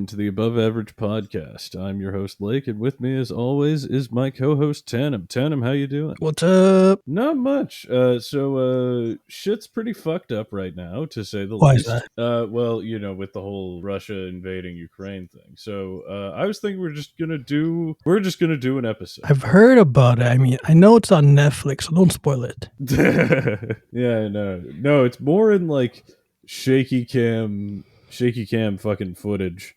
to the Above Average Podcast. I'm your host, Lake, and with me, as always, is my co-host, Tanim. Tanim, how you doing? What's up? Not much. Shit's pretty fucked up right now, to say the Why is least. that? Well, with the whole Russia invading Ukraine thing. So, I was thinking we're just gonna do an episode. I've heard about it. I mean, I know it's on Netflix, so don't spoil it. Yeah, no, it's more in like shaky cam fucking footage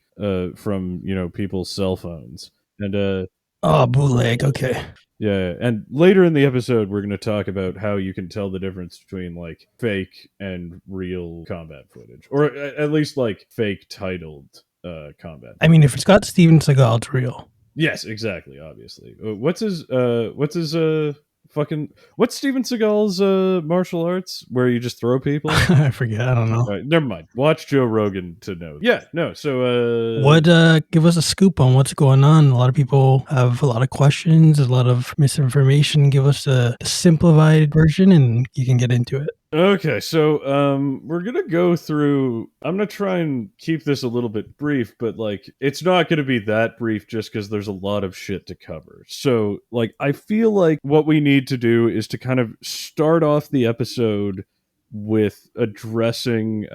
from people's cell phones. And Oh, bootleg. Okay. yeah, and later in the episode we're going to talk about how you can tell the difference between like fake and real combat footage, or at least like fake titled combat. I mean, if it's got Steven Seagal, it's real. Yes, exactly, obviously. What's Steven Seagal's martial arts where you just throw people? I forget. I don't know. Never mind. Watch Joe Rogan to know. Yeah, no. So Give us a scoop on what's going on. A lot of people have a lot of questions, a lot of misinformation. Give us a simplified version and you can get into it. Okay, so we're gonna go through. I'm gonna try and keep this a little bit brief, but like it's not gonna be that brief just because there's a lot of shit to cover. So like I feel like what we need to do is to kind of start off the episode with addressing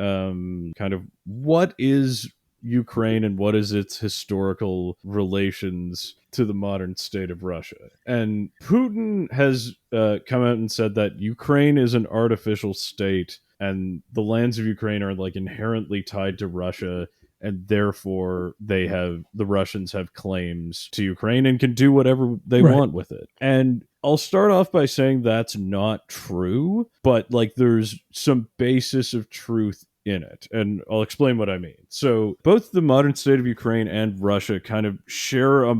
kind of what is Ukraine and what is its historical relations to the modern state of Russia. And Putin has come out and said that Ukraine is an artificial state and the lands of Ukraine are like inherently tied to Russia, and therefore the Russians have claims to Ukraine and can do whatever they want with it. And I'll start off by saying that's not true, but like there's some basis of truth in it, and I'll explain what I mean. So both the modern state of Ukraine and Russia kind of share a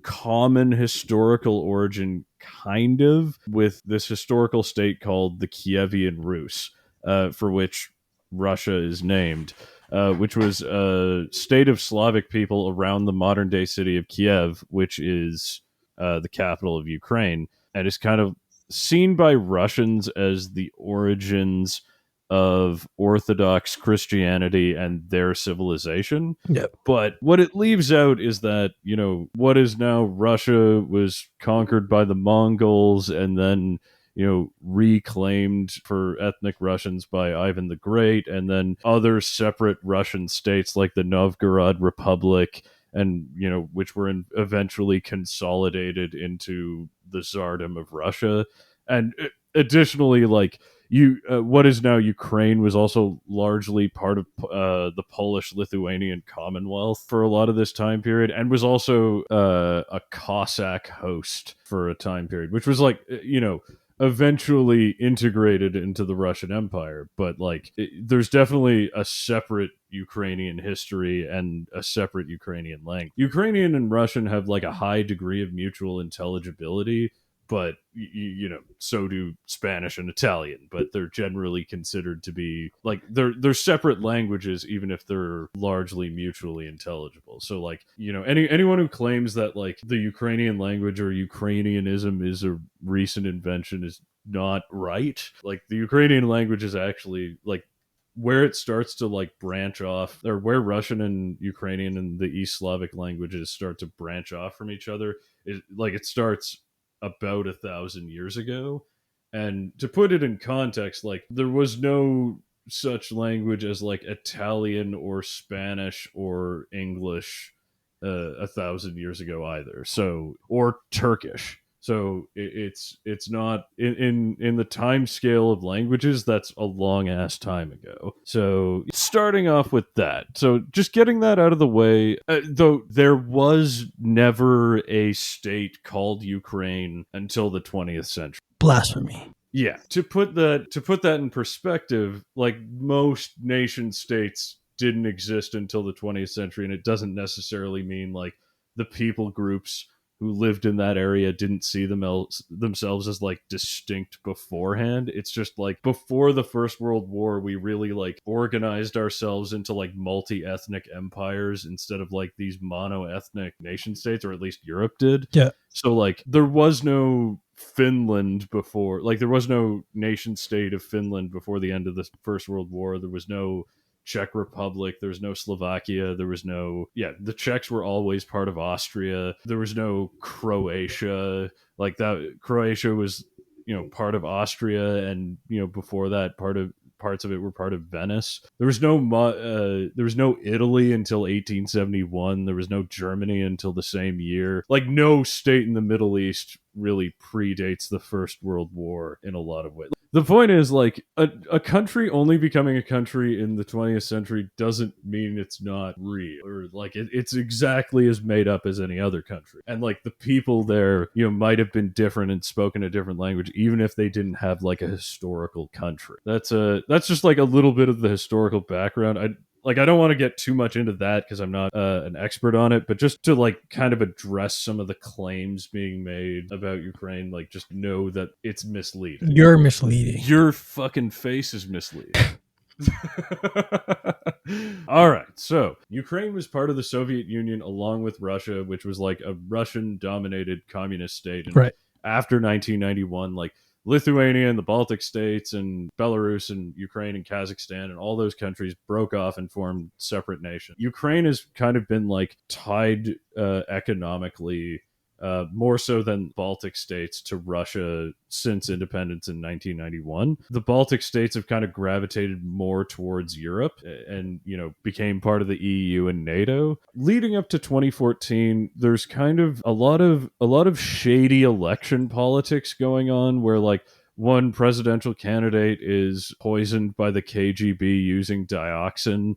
common historical origin, kind of, with this historical state called the Kievian Rus, for which Russia is named, which was a state of Slavic people around the modern day city of Kiev, which is the capital of Ukraine, and is kind of seen by Russians as the origins of Orthodox Christianity and their civilization. Yep. But what it leaves out is that, what is now Russia was conquered by the Mongols and then, reclaimed for ethnic Russians by Ivan the Great, and then other separate Russian states like the Novgorod Republic, and, which were eventually consolidated into the Tsardom of Russia. And additionally, like, what is now Ukraine was also largely part of the Polish-Lithuanian Commonwealth for a lot of this time period, and was also a Cossack host for a time period, which was like, eventually integrated into the Russian Empire. But like, there's definitely a separate Ukrainian history and a separate Ukrainian language. Ukrainian and Russian have like a high degree of mutual intelligibility, but so do Spanish and Italian, but they're generally considered to be like they're separate languages, even if they're largely mutually intelligible. So like, anyone who claims that like the Ukrainian language or Ukrainianism is a recent invention is not right. Like, the Ukrainian language is actually like where it starts to like branch off, or where Russian and Ukrainian and the East Slavic languages start to branch off from each other. It starts about 1,000 years ago. And to put it in context, like, there was no such language as like Italian or Spanish or English 1,000 years ago either. So, or Turkish. So it's not in the time scale of languages. That's a long ass time ago. So starting off with that, so just getting that out of the way, though there was never a state called Ukraine until the 20th century. Blasphemy. Yeah, to put that in perspective, like, most nation states didn't exist until the 20th century, and it doesn't necessarily mean like the people groups who lived in that area didn't see themselves as like distinct beforehand. It's just like before the First World War, we really like organized ourselves into like multi-ethnic empires instead of like these mono-ethnic nation states, or at least Europe did. Yeah. So like there was no Finland before, like there was no nation state of Finland before the end of the First World War. There was no Czech Republic, there was no Slovakia, there was no, the Czechs were always part of Austria. There was no Croatia. Like that, Croatia was, part of Austria, and, before that, parts of it were part of Venice. There was no Italy until 1871. There was no Germany until the same year. Like, no state in the Middle East really predates the First World War in a lot of ways. The point is, like, a country only becoming a country in the 20th century doesn't mean it's not real, or like it's exactly as made up as any other country. And like the people there, might have been different and spoken a different language, even if they didn't have like a historical country. That's just like a little bit of the historical background. I don't want to get too much into that because I'm not an expert on it, but just to like kind of address some of the claims being made about Ukraine, like just know that it's misleading. You're misleading. Your fucking face is misleading. All right, so Ukraine was part of the Soviet Union along with Russia, which was like a Russian-dominated communist state. And Right. after 1991, like Lithuania and the Baltic states and Belarus and Ukraine and Kazakhstan and all those countries broke off and formed separate nations. Ukraine has kind of been like tied economically, more so than Baltic states, to Russia since independence in 1991. The Baltic states have kind of gravitated more towards Europe and, became part of the EU and NATO. Leading up to 2014, there's kind of a lot of shady election politics going on where like one presidential candidate is poisoned by the KGB using dioxin.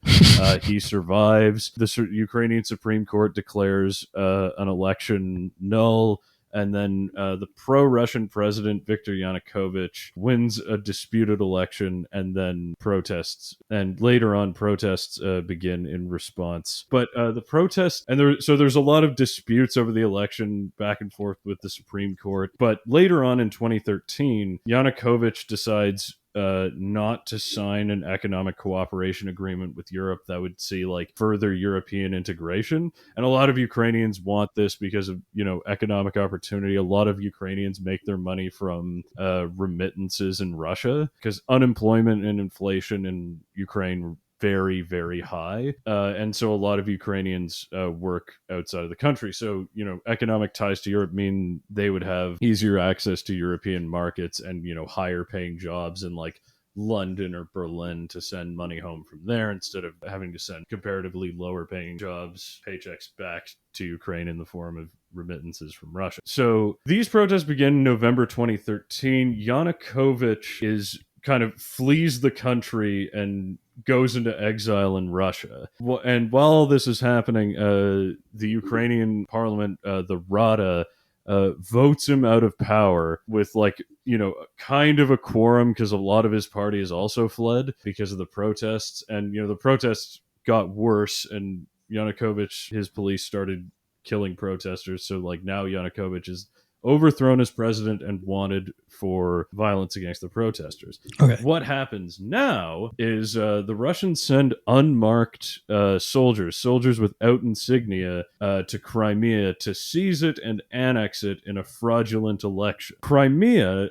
He survives. The Ukrainian Supreme Court declares an election null. And then the pro-Russian president, Viktor Yanukovych, wins a disputed election, and then protests. And later on, protests begin in response. But the protests, and there's a lot of disputes over the election back and forth with the Supreme Court. But later on in 2013, Yanukovych decides not to sign an economic cooperation agreement with Europe that would see like further European integration. And a lot of Ukrainians want this because of, economic opportunity. A lot of Ukrainians make their money from remittances in Russia because unemployment and inflation in Ukraine very, very high. And so a lot of Ukrainians work outside of the country. So, economic ties to Europe mean they would have easier access to European markets and, higher paying jobs in like London or Berlin to send money home from there instead of having to send comparatively lower paying jobs, paychecks back to Ukraine in the form of remittances from Russia. So these protests begin in November 2013. Yanukovych kind of flees the country and goes into exile in Russia. And while all this is happening, the Ukrainian parliament, the Rada, votes him out of power with like, kind of a quorum because a lot of his party has also fled because of the protests. And, the protests got worse and Yanukovych, his police started killing protesters. So like now Yanukovych is overthrown as president and wanted for violence against the protesters. Okay. What happens now is the Russians send unmarked soldiers without insignia to Crimea to seize it and annex it in a fraudulent election. Crimea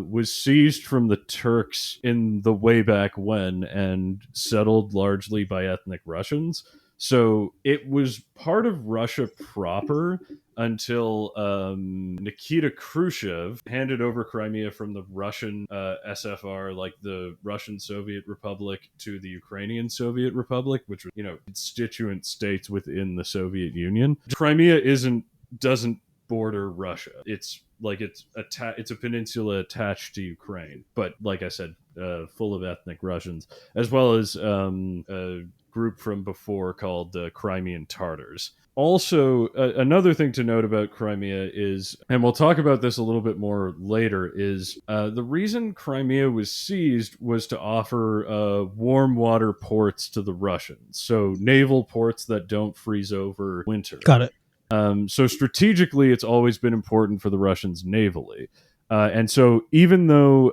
was seized from the Turks in the way back when and settled largely by ethnic Russians. So it was part of Russia proper until Nikita Khrushchev handed over Crimea from the Russian SFR, like the Russian Soviet Republic, to the Ukrainian Soviet Republic, which was, constituent states within the Soviet Union. Crimea doesn't border Russia. It's like it's a peninsula attached to Ukraine, but like I said, full of ethnic Russians, as well as a group from before called Crimean Tatars. Also, another thing to note about Crimea is, and we'll talk about this a little bit more later, is the reason Crimea was seized was to offer warm water ports to the Russians. So naval ports that don't freeze over winter. Got it. So strategically, it's always been important for the Russians navally. And so even though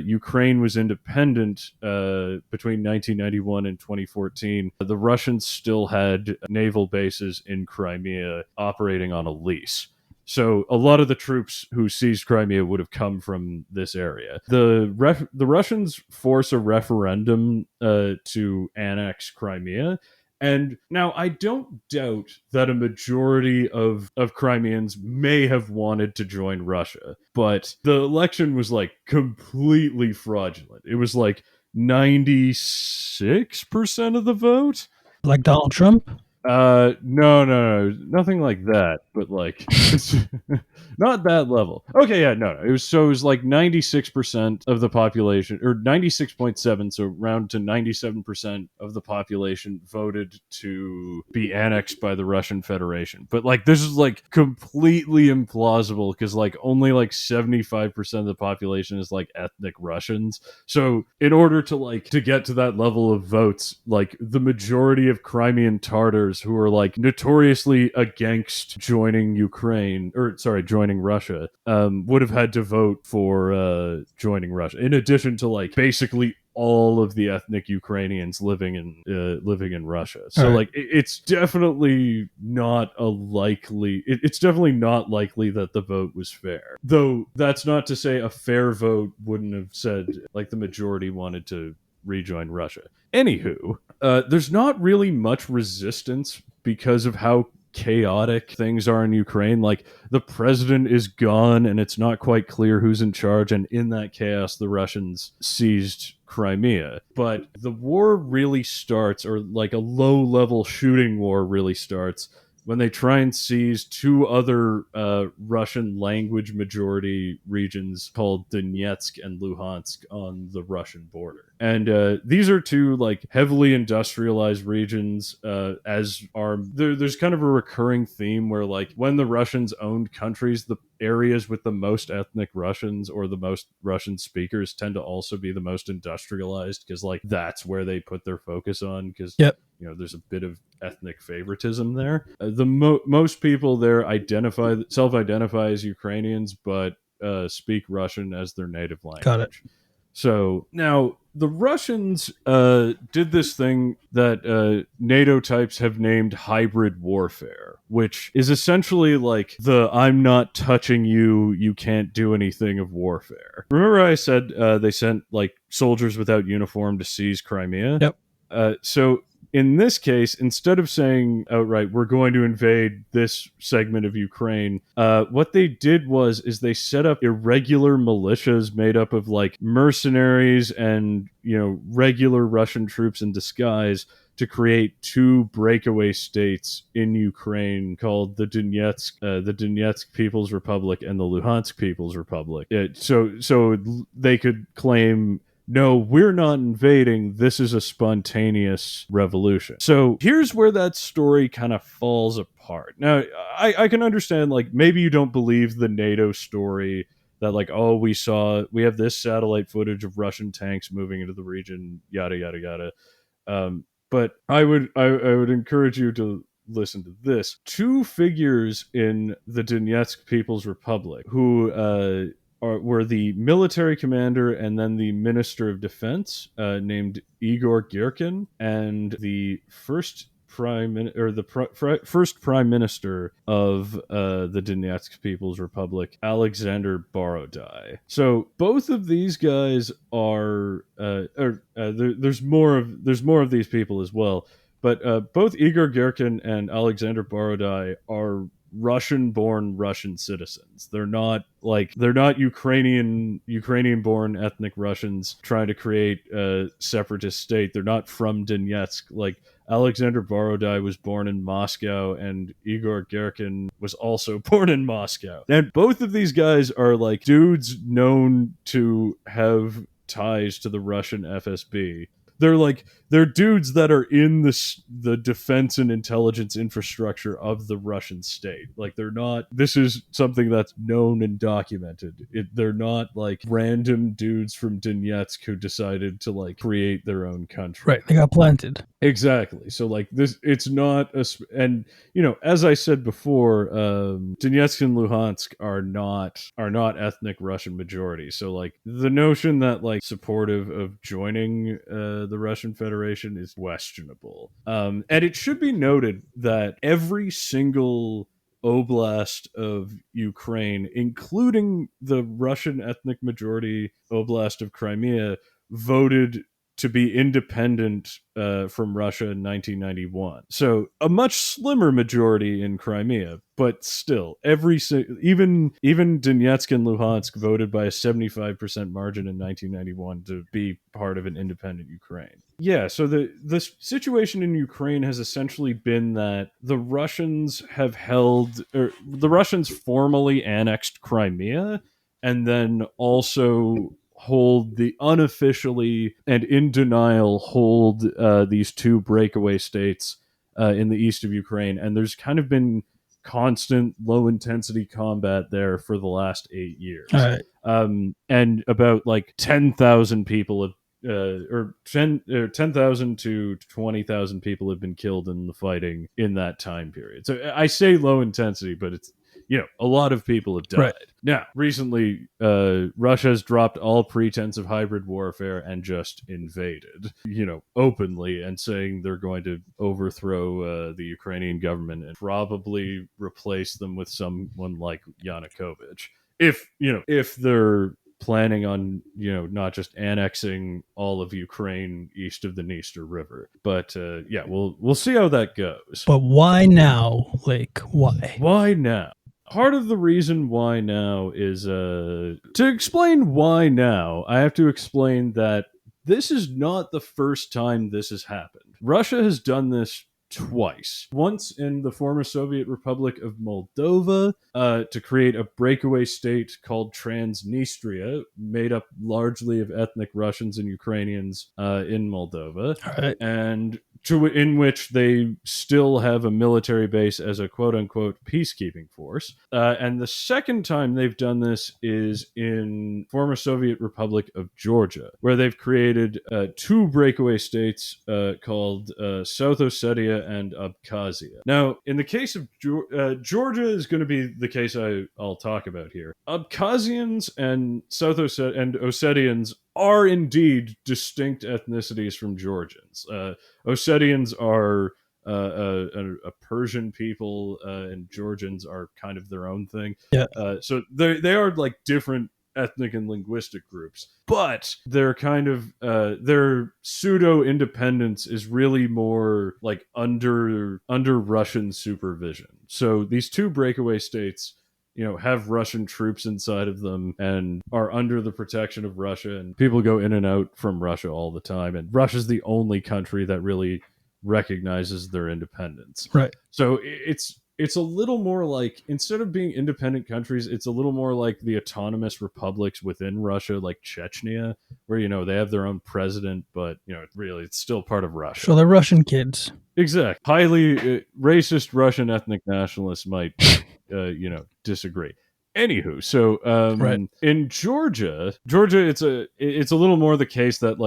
Ukraine was independent between 1991 and 2014, the Russians still had naval bases in Crimea operating on a lease. So a lot of the troops who seized Crimea would have come from this area. The Russians force a referendum to annex Crimea. And now I don't doubt that a majority of Crimeans may have wanted to join Russia, but the election was like completely fraudulent. It was like 96% of the vote. Like Donald Trump? No, nothing like that. But like, it's not that level. Okay, yeah, no. It was like 96% of the population, or 96.7, so round to 97% of the population voted to be annexed by the Russian Federation. But like, this is like completely implausible because like only like 75% of the population is like ethnic Russians. So in order to like to get to that level of votes, like the majority of Crimean Tatars who are like notoriously against joining Ukraine, or sorry, joining Russia, would have had to vote for joining Russia. In addition to like basically all of the ethnic Ukrainians living in Russia. So Right. like it's definitely not a likely it's definitely not likely that the vote was fair. Though that's not to say a fair vote wouldn't have said like the majority wanted to rejoin Russia. Anywho, there's not really much resistance because of how chaotic things are in Ukraine. Like the president is gone and it's not quite clear who's in charge, and in that chaos the Russians seized Crimea. But the war really starts, or like a low-level shooting war really starts, when they try and seize two other Russian language majority regions called Donetsk and Luhansk on the Russian border. And these are two like heavily industrialized regions. There's kind of a recurring theme where like when the Russians owned countries, the areas with the most ethnic Russians or the most Russian speakers tend to also be the most industrialized, because like that's where they put their focus on, because Yep. there's a bit of ethnic favoritism there. Most people there self-identify as Ukrainians, but speak Russian as their native Got it. language. So now the Russians did this thing that NATO types have named hybrid warfare, which is essentially like the "I'm not touching you, you can't do anything" of warfare. Remember, I said they sent like soldiers without uniform to seize Crimea? Yep. So in this case, instead of saying outright, "We're going to invade this segment of Ukraine," what they did is they set up irregular militias made up of like mercenaries and regular Russian troops in disguise to create two breakaway states in Ukraine called the Donetsk People's Republic and the Luhansk People's Republic. So they could claim, "No, we're not invading. This is a spontaneous revolution." So here's where that story kind of falls apart. Now, I can understand, like, maybe you don't believe the NATO story that, like, oh, we have this satellite footage of Russian tanks moving into the region, yada, yada, yada. But I would encourage you to listen to this. Two figures in the Donetsk People's Republic who were the military commander and then the minister of defense, named Igor Girkin, and the first first prime minister of the Donetsk People's Republic, Alexander Borodai. So both of these guys are there's more of these people as well, but both Igor Girkin and Alexander Borodai are Russian-born Russian citizens. They're not Ukrainian-born ethnic Russians trying to create a separatist state. They're not from Donetsk. Like Alexander Borodai was born in Moscow, and Igor Girkin was also born in Moscow. And both of these guys are like dudes known to have ties to the Russian FSB. They're dudes that are in the defense and intelligence infrastructure of the Russian state. Like they're not. This is something that's known and documented. They're not like random dudes from Donetsk who decided to like create their own country. Right. They got planted. Exactly. So like this, it's not and as I said before, Donetsk and Luhansk are not ethnic Russian majority. So like the notion that like supportive of joining the Russian Federation is questionable. And it should be noted that every single oblast of Ukraine, including the Russian ethnic majority oblast of Crimea, voted to be independent from Russia in 1991. So a much slimmer majority in Crimea, but still, even Donetsk and Luhansk voted by a 75% margin in 1991 to be part of an independent Ukraine. Yeah, so the situation in Ukraine has essentially been that the Russians the Russians formally annexed Crimea, and then also hold the unofficially and in denial hold these two breakaway states in the east of Ukraine, and there's kind of been constant low intensity combat there for the last 8 years. All right. And about like 10,000 people have or 10,000 to 20,000 people have been killed in the fighting in that time period. So I say low intensity, but it's, a lot of people have died. Right. Now, recently, Russia has dropped all pretense of hybrid warfare and just invaded, openly, and saying they're going to overthrow the Ukrainian government and probably replace them with someone like Yanukovych. If they're planning on not just annexing all of Ukraine east of the Dniester River, but we'll see how that goes. But why now? Like, why? Why now? Part of the reason why now is to explain why now, I have to explain that this is not the first time this has happened. Russia has done this twice. Once in the former Soviet Republic of Moldova to create a breakaway state called Transnistria, made up largely of ethnic Russians and Ukrainians in Moldova. All right. And in which they still have a military base as a quote-unquote peacekeeping force. And the second time they've done this is in former Soviet Republic of Georgia, where they've created two breakaway states called South Ossetia and Abkhazia. Now, in the case of Georgia is going to be the case I'll talk about here. Abkhazians and Ossetians are indeed distinct ethnicities from Georgians. Ossetians are a Persian people, and Georgians are kind of their own thing. Yeah. So they are like different ethnic and linguistic groups, but they're kind of their pseudo independence is really more like under Russian supervision. So these two breakaway states have Russian troops inside of them and are under the protection of Russia, and people go in and out from Russia all the time, and Russia's the only country that really recognizes their independence. Right. So it's a little more like, instead of being independent countries, it's a little more like the autonomous republics within Russia, like Chechnya, where they have their own president, but really it's still part of Russia. So they're Russian kids. Exactly. Highly racist Russian ethnic nationalists might disagree. Anywho, so Right. in Georgia, it's a little more the case that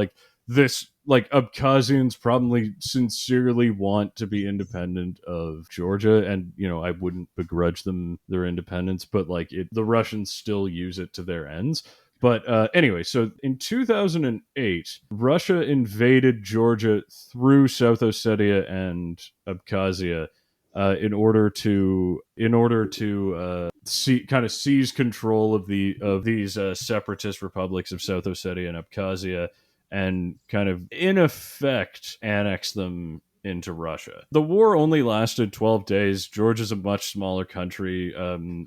Abkhazians probably sincerely want to be independent of Georgia, and I wouldn't begrudge them their independence, but the Russians still use it to their ends. But anyway, so in 2008, Russia invaded Georgia through South Ossetia and Abkhazia in order to seize control of these separatist republics of South Ossetia and Abkhazia, and kind of in effect annex them into Russia. The war only lasted 12 days. Georgia's a much smaller country.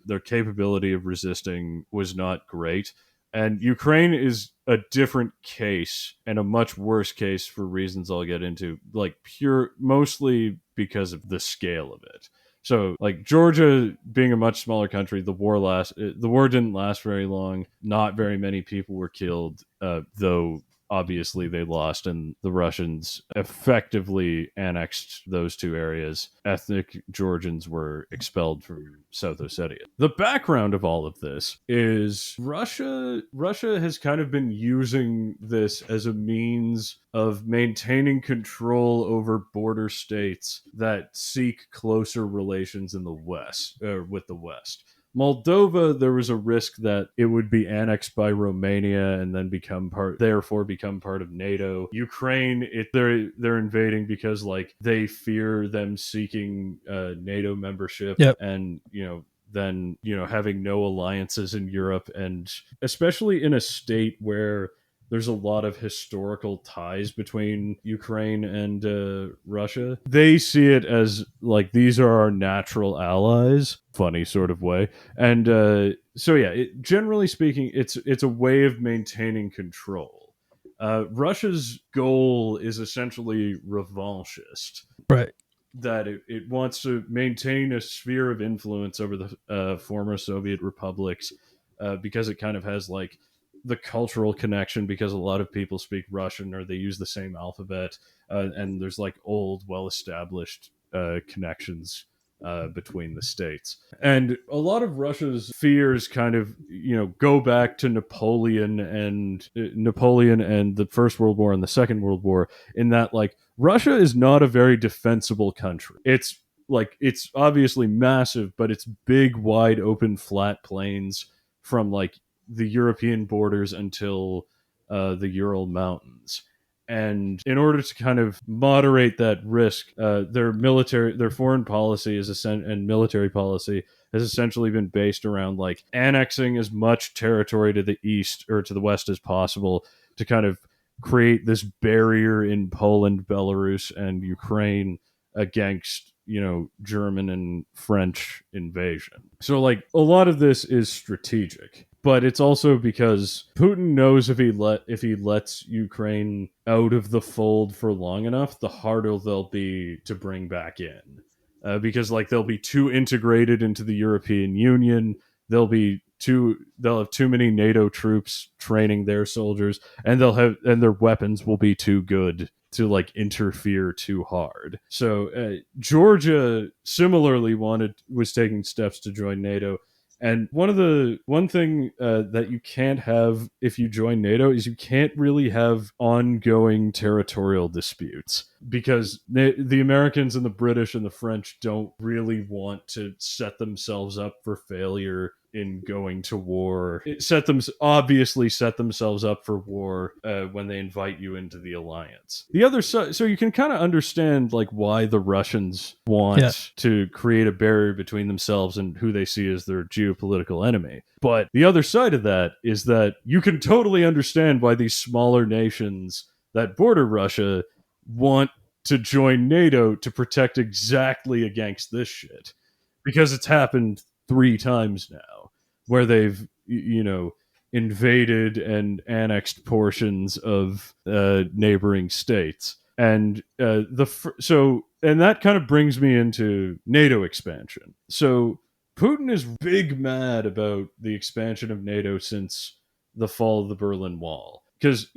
Their capability of resisting was not great. And Ukraine is a different case, and a much worse case for reasons I'll get into, mostly because of the scale of it. So, Georgia being a much smaller country, the war didn't last very long. Not very many people were killed, though obviously they lost, and the Russians effectively annexed those two areas. Ethnic Georgians were expelled from South Ossetia. The background of all of this is Russia has kind of been using this as a means of maintaining control over border states that seek closer relations in the West, with the West. Moldova, there was a risk that it would be annexed by Romania and then therefore become part of NATO. Ukraine, they're invading because like they fear them seeking NATO membership, Yep. and then having no alliances in Europe, and especially in a state where there's a lot of historical ties between Ukraine and Russia. They see it as like these are our natural allies, funny sort of way. And so yeah, generally speaking, it's a way of maintaining control. Russia's goal is essentially revanchist. Right. That it wants to maintain a sphere of influence over the former Soviet republics, because it kind of has like the cultural connection, because a lot of people speak Russian or they use the same alphabet, and there's like old, well-established connections between the states. And a lot of Russia's fears kind of, go back to Napoleon and the First World War and the Second World War, in that like Russia is not a very defensible country. It's obviously massive, but it's big, wide open, flat plains from like the European borders until the Ural Mountains. And in order to kind of moderate that risk, their foreign policy and military policy has essentially been based around like annexing as much territory to the east or to the west as possible to kind of create this barrier in Poland, Belarus, and Ukraine against German and French invasion. So like a lot of this is strategic, but it's also because Putin knows if he lets Ukraine out of the fold for long enough, the harder they'll be to bring back in, because like they'll be too integrated into the European Union. They'll have too many NATO troops training their soldiers, and their weapons will be too good to like interfere too hard. So Georgia similarly was taking steps to join NATO. And one thing that you can't have if you join NATO is you can't really have ongoing territorial disputes, because the Americans and the British and the French don't really want to set themselves up for failure in going to war. Obviously set themselves up for war when they invite you into the alliance. The other side, so you can kind of understand like why the Russians want to create a barrier between themselves and who they see as their geopolitical enemy. But the other side of that is that you can totally understand why these smaller nations that border Russia want to join NATO to protect exactly against this shit, because it's happened 3 times now where they've invaded and annexed portions of neighboring states. And and that kind of brings me into NATO expansion. So Putin is big mad about the expansion of NATO since the fall of the Berlin Wall, because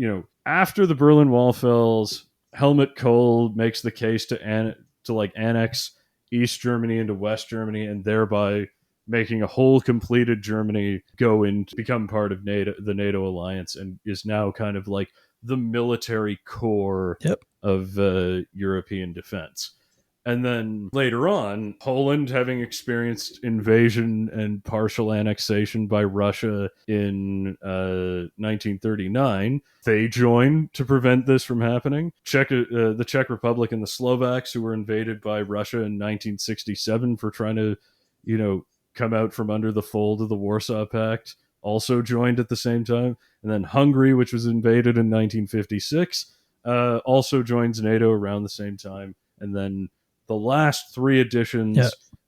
after the Berlin Wall falls, Helmut Kohl makes the case to annex East Germany into West Germany, and thereby making a whole completed Germany go in to become part of the NATO alliance, and is now kind of like the military core of European defense. And then later on, Poland, having experienced invasion and partial annexation by Russia in 1939, they joined to prevent this from happening. The Czech Republic and the Slovaks, who were invaded by Russia in 1967 for trying to, come out from under the fold of the Warsaw Pact, also joined at the same time. And then Hungary, which was invaded in 1956, also joins NATO around the same time. And then the last 3 additions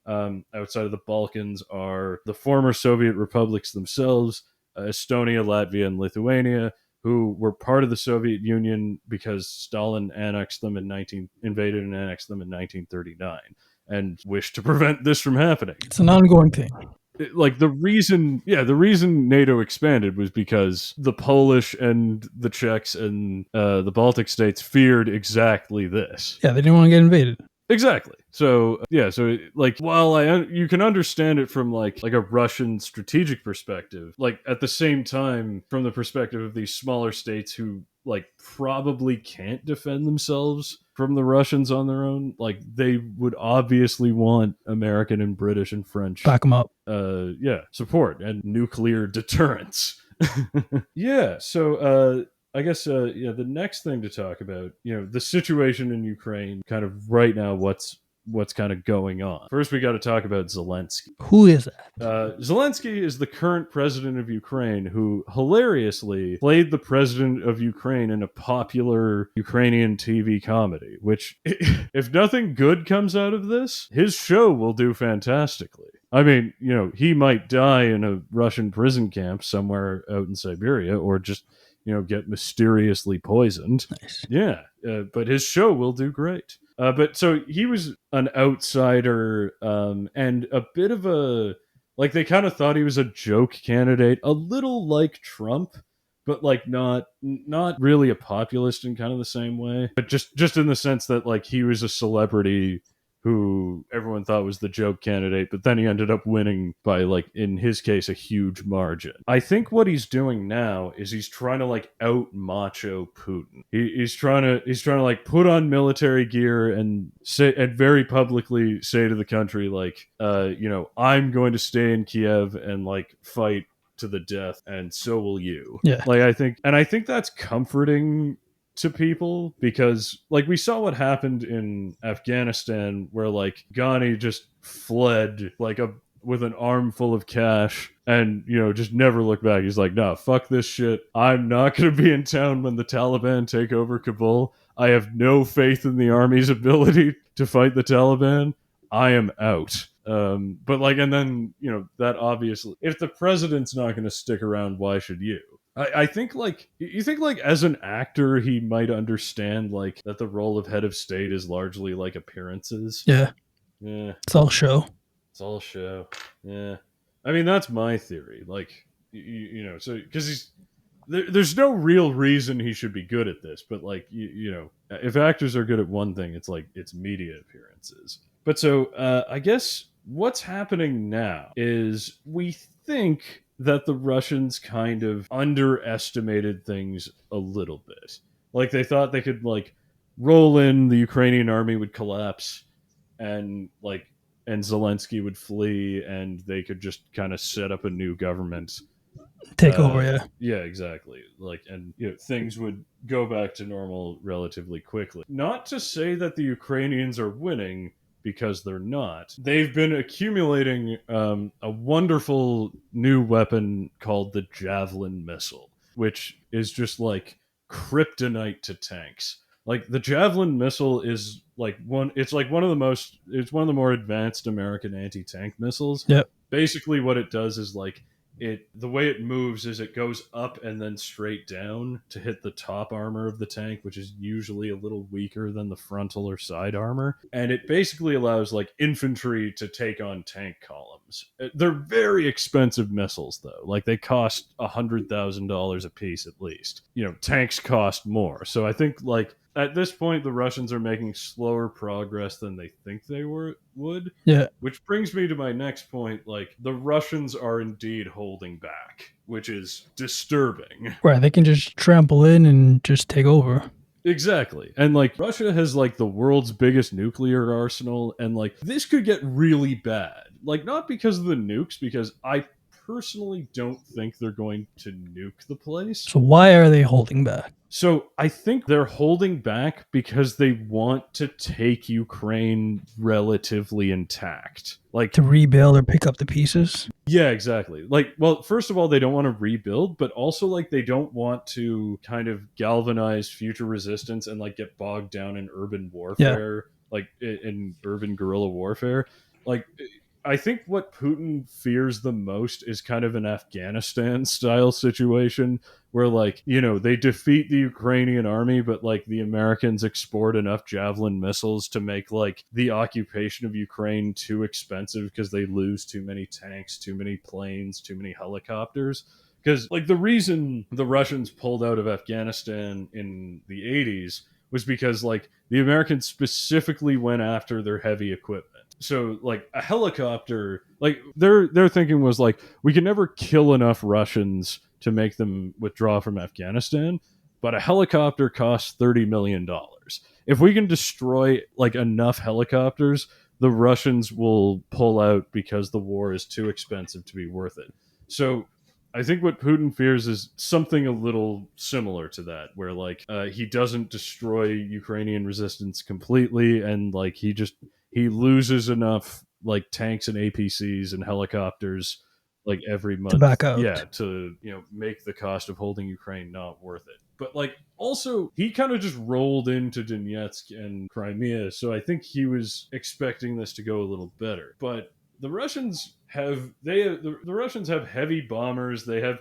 outside of the Balkans are the former Soviet republics themselves, Estonia, Latvia, and Lithuania, who were part of the Soviet Union because Stalin invaded and annexed them in 1939, and wished to prevent this from happening. It's an ongoing thing. Like the reason NATO expanded was because the Polish and the Czechs and the Baltic states feared exactly this. Yeah, they didn't want to get invaded. Exactly. So while you can understand it from like a Russian strategic perspective, like at the same time, from the perspective of these smaller states who like probably can't defend themselves from the Russians on their own, like they would obviously want American and British and French back them up support and nuclear deterrence. Yeah, so I guess the next thing to talk about, the situation in Ukraine, kind of right now, what's kind of going on. First, we got to talk about Zelensky. Who is that? Zelensky is the current president of Ukraine, who hilariously played the president of Ukraine in a popular Ukrainian TV comedy, which, if nothing good comes out of this, his show will do fantastically. I mean, he might die in a Russian prison camp somewhere out in Siberia, or just, get mysteriously poisoned. Nice. Yeah, but his show will do great. But so he was an outsider, and a bit of a, like, they kind of thought he was a joke candidate, a little like Trump, but like not really a populist in kind of the same way, but just in the sense that, like, he was a celebrity who everyone thought was the joke candidate, but then he ended up winning by, like, in his case, a huge margin. I think what he's doing now is he's trying to, like, out macho Putin. He's trying to like put on military gear and say, and very publicly say to the country, like, I'm going to stay in Kiev and, like, fight to the death, and so will you. Yeah. Like, I think that's comforting to people, because, like, we saw what happened in Afghanistan, where, like, Ghani just fled, like, with an armful of cash, and, just never looked back. He's like, no, fuck this shit. I'm not going to be in town when the Taliban take over Kabul. I have no faith in the army's ability to fight the Taliban. I am out. But, like, and then, that obviously, if the president's not going to stick around, why should you? I think, like, you think, like, as an actor, he might understand, like, that the role of head of state is largely, like, appearances. Yeah. Yeah. It's all show. It's all show. Yeah. I mean, that's my theory. Like, so, because there's no real reason he should be good at this, but, like, if actors are good at one thing, it's, like, it's media appearances. But so, I guess what's happening now is we think that the Russians kind of underestimated things a little bit. Like, they thought they could, like, roll in, the Ukrainian army would collapse, and, like, and Zelensky would flee, and they could just kind of set up a new government. Take over, yeah. Yeah, exactly. Like, and things would go back to normal relatively quickly. Not to say that the Ukrainians are winning, because they're not. They've been accumulating a wonderful new weapon called the Javelin missile, which is just, like, kryptonite to tanks. Like, the Javelin missile is it's one of the more advanced American anti-tank missiles. Yep. Basically what it does is, like, the way it moves is it goes up and then straight down to hit the top armor of the tank, which is usually a little weaker than the frontal or side armor. And it basically allows, like, infantry to take on tank columns. They're very expensive missiles, though. Like, they cost $100,000 a piece at least. Tanks cost more. So I think, like, at this point, the Russians are making slower progress than they think they would. Yeah. Which brings me to my next point. Like, the Russians are indeed holding back, which is disturbing. Right. They can just trample in and just take over. Exactly. And, like, Russia has, like, the world's biggest nuclear arsenal, and, like, this could get really bad. Like, not because of the nukes, because I personally don't think they're going to nuke the place. So why are they holding back? So I think they're holding back because they want to take Ukraine relatively intact. Like, To rebuild or pick up the pieces? yeah, exactly. Like, well, first of all, they don't want to rebuild, but also, like, they don't want to kind of galvanize future resistance and, like, get bogged down in urban warfare, like in urban guerrilla warfare. Like, I think what Putin fears the most is kind of an Afghanistan style situation where, like, they defeat the Ukrainian army, but, like, the Americans export enough Javelin missiles to make, like, the occupation of Ukraine too expensive because they lose too many tanks, too many planes, too many helicopters. Because, like, the reason the Russians pulled out of Afghanistan in the 80s was because, like, the Americans specifically went after their heavy equipment. So, like, a helicopter, like, their thinking was, like, we can never kill enough Russians to make them withdraw from Afghanistan, but a helicopter costs $30 million. If we can destroy, like, enough helicopters, the Russians will pull out because the war is too expensive to be worth it. So I think what Putin fears is something a little similar to that, where like he doesn't destroy Ukrainian resistance completely, and like he loses enough like tanks and APCs and helicopters like every To month, back yeah, out. to make the cost of holding Ukraine not worth it. But like also he kind of just rolled into Donetsk and Crimea, so I think he was expecting this to go a little better. But the Russians have the Russians have heavy bombers. They have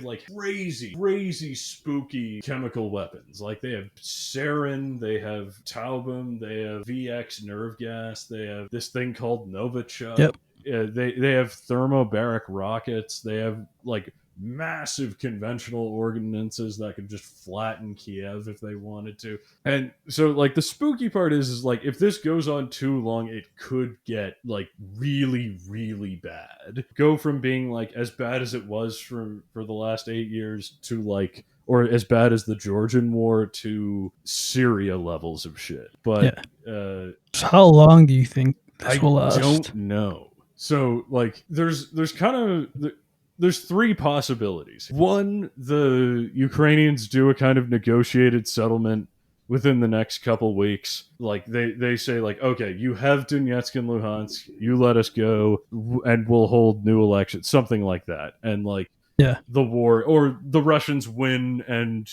like crazy spooky chemical weapons. Like they have sarin, they have taubum, they have VX nerve gas, they have this thing called Novichok. Yep. They have thermobaric rockets. They have like massive conventional ordinances that could just flatten Kiev if they wanted to. And so like the spooky part is like if this goes on too long, it could get like really bad. Go from being like as bad as it was for the last 8 years to like or as bad as the Georgian war to Syria levels of shit. But Yeah. So how long do you think this I will last? don't know. So like there's three possibilities. One, the Ukrainians do a kind of negotiated settlement within the next couple weeks. Like they say like, okay, you have Donetsk and Luhansk, you let us go and we'll hold new elections, something like that. And like Yeah. the war or the Russians win and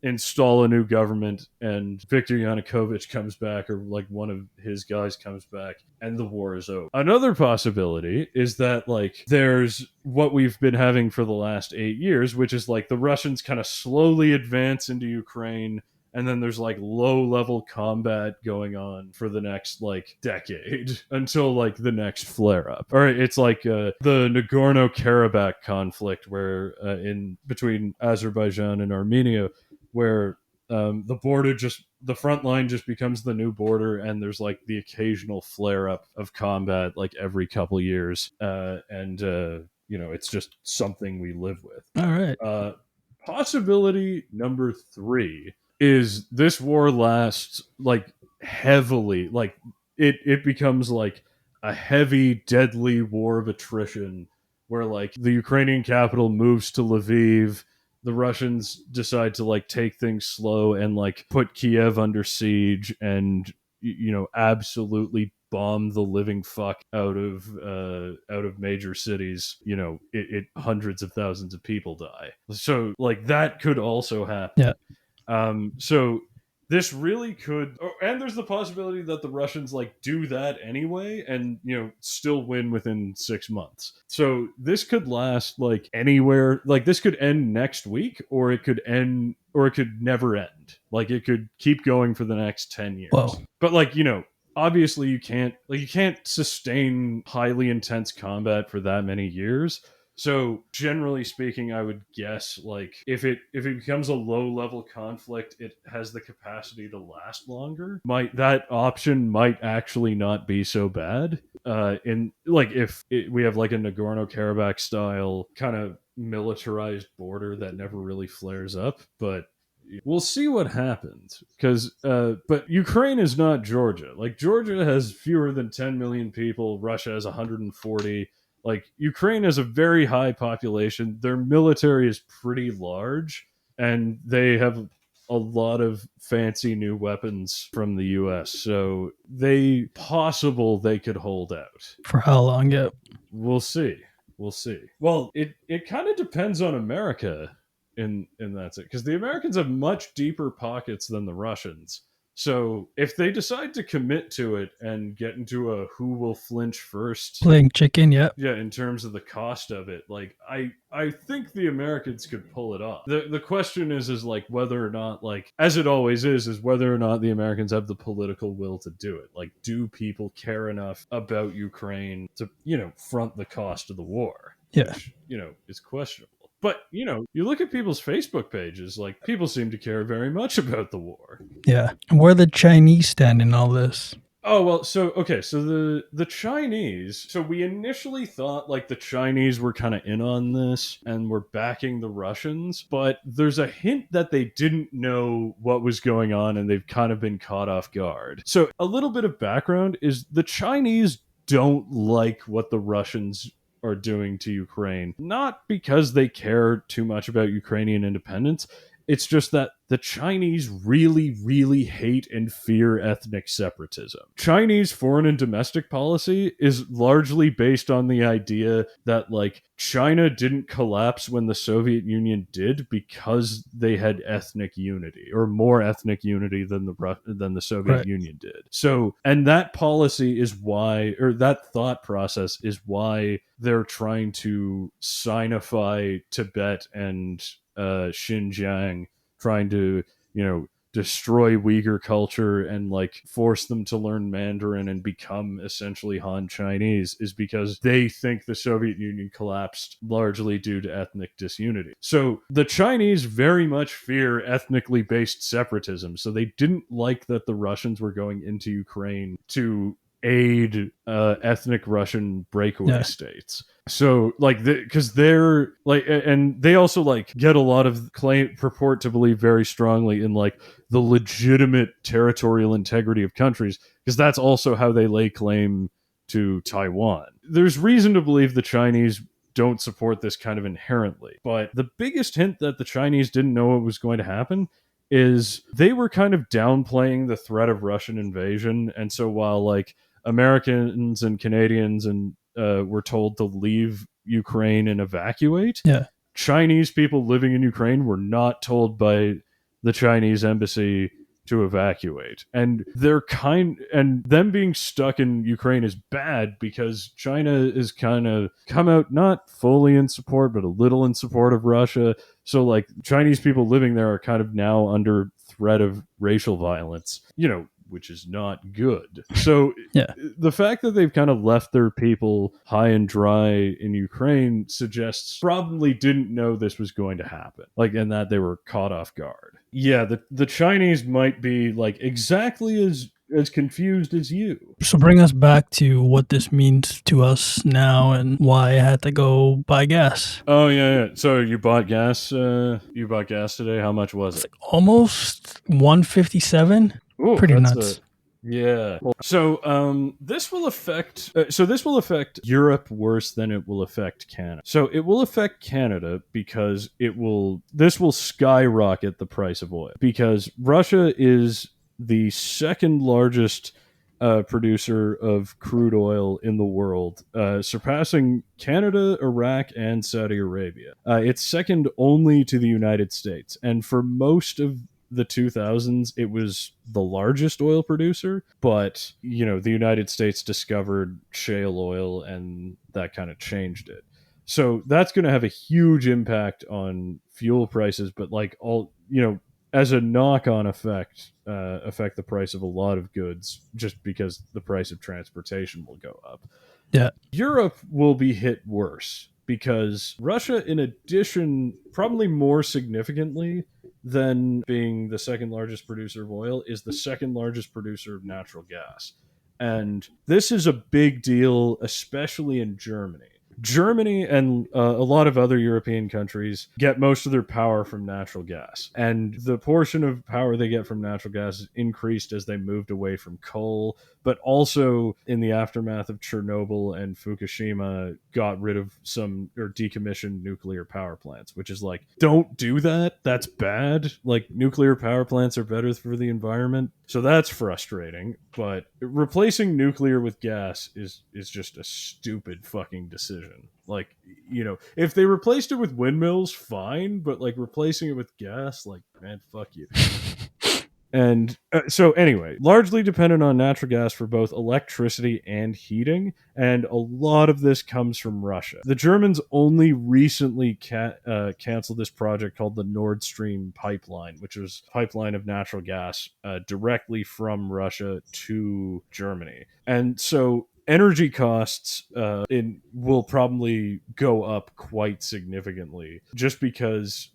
install a new government and Viktor Yanukovych comes back or like one of his guys comes back and the war is over. Another possibility is that like there's what we've been having for the last 8 years, which is like the Russians kind of slowly advance into Ukraine and then there's like low level combat going on for the next like decade until like the next flare up. All right, it's like the Nagorno Karabakh conflict where in between Azerbaijan and Armenia where the front line just becomes the new border and there's like the occasional flare up of combat like every couple years and it's just something we live with. All right. Possibility number three is this war lasts like heavily, like it becomes like a heavy, deadly war of attrition where like the Ukrainian capital moves to Lviv, the Russians decide to like take things slow and like put Kiev under siege and absolutely bomb the living fuck out of major cities. It hundreds of thousands of people die. So like that could also happen. Yeah. So this really could, and there's the possibility that the Russians like do that anyway, and still win within 6 months. So this could last like anywhere. Like this could end next week, or it could end, or it could never end. Like it could keep going for the next 10 years. Whoa. But like obviously you can't sustain highly intense combat for that many years. So generally speaking, I would guess like if it becomes a low level conflict, it has the capacity to last longer. That option might actually not be so bad. In like if we have like a Nagorno Karabakh style kind of militarized border that never really flares up, but we'll see what happens because but Ukraine is not Georgia. Like Georgia has fewer than 10 million people, Russia has 140. Like Ukraine has a very high population, their military is pretty large, and they have a lot of fancy new weapons from the US, so they could hold out. For how long? Yeah. We'll see. Well, it kind of depends on America in that's it, because the Americans have much deeper pockets than the Russians. So if they decide to commit to it and get into a who will flinch first, Playing chicken. Yeah. yeah, in terms of the cost of it, like I think the Americans could pull it off. The question is like whether or not, like as it always is whether or not the Americans have the political will to do it. Like, do people care enough about Ukraine to front the cost of the war? Yeah. Which is questionable. But you look at people's Facebook pages, like people seem to care very much about the war. Yeah. And where the Chinese stand in all this? Oh well, so okay, so the Chinese. So we initially thought like the Chinese were kind of in on this and were backing the Russians, but there's a hint that they didn't know what was going on and they've kind of been caught off guard. So a little bit of background is the Chinese don't like what the Russians are doing to Ukraine, not because they care too much about Ukrainian independence. It's just that the Chinese really, really hate and fear ethnic separatism. Chinese foreign and domestic policy is largely based on the idea that, like, China didn't collapse when the Soviet Union did because they had ethnic unity, or more ethnic unity than the Soviet Right. Union did. So, and that policy is why, or that thought process is why they're trying to Sinify Tibet and Xinjiang, trying to, you know, destroy Uyghur culture and like force them to learn Mandarin and become essentially Han Chinese, is because they think the Soviet Union collapsed largely due to ethnic disunity. So the Chinese very much fear ethnically based separatism. So they didn't like that the Russians were going into Ukraine to aid ethnic Russian breakaway Yeah. states. So like because they're like, and they also like get a lot of claim, purport to believe very strongly in like the legitimate territorial integrity of countries, because that's also how they lay claim to Taiwan. There's reason to believe the Chinese don't support this kind of inherently, but the biggest hint that the Chinese didn't know what was going to happen is they were kind of downplaying the threat of Russian invasion. And so while like Americans and Canadians and were told to leave Ukraine and evacuate, Yeah. Chinese people living in Ukraine were not told by the Chinese embassy to evacuate. And and them being stuck in Ukraine is bad because China is kind of come out not fully in support, but a little in support of Russia. So like Chinese people living there are kind of now under threat of racial violence, which is not good. So Yeah. the fact that they've kind of left their people high and dry in Ukraine suggests probably didn't know this was going to happen, like, and that they were caught off guard. Yeah, the Chinese might be like exactly as confused as you. So bring us back to what this means to us now and why I had to go buy gas. Oh yeah. So you bought gas. You bought gas today. How much was It's it? like almost 157. Oh, Pretty that's a nuts. yeah. So this will affect Europe worse than it will affect Canada. So it will affect Canada because this will skyrocket the price of oil, because Russia is the second largest producer of crude oil in the world, surpassing Canada, Iraq, and Saudi Arabia. It's second only to the United States, and for most of the 2000s it was the largest oil producer, but the United States discovered shale oil and that kind of changed it. So that's going to have a huge impact on fuel prices, but like all, as a knock-on effect, affect the price of a lot of goods, just because the price of transportation will go up. Yeah. Europe will be hit worse because Russia, in addition, probably more significantly than being the second largest producer of oil, is the second largest producer of natural gas. And this is a big deal, especially in Germany. Germany and a lot of other European countries get most of their power from natural gas. And the portion of power they get from natural gas increased as they moved away from coal, but also in the aftermath of Chernobyl and Fukushima, got rid of some, or decommissioned nuclear power plants, which is like, don't do that. That's bad. Like, nuclear power plants are better for the environment. So that's frustrating. But replacing nuclear with gas is just a stupid fucking decision. Like, if they replaced it with windmills, fine, but like replacing it with gas, like, man, fuck you. And so, anyway, largely dependent on natural gas for both electricity and heating, and a lot of this comes from Russia. The Germans only recently canceled this project called the Nord Stream pipeline, which was a pipeline of natural gas directly from Russia to Germany. And so energy costs will probably go up quite significantly, just because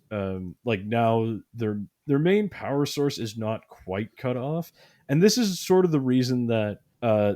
like now their main power source is not quite cut off. And this is sort of the reason that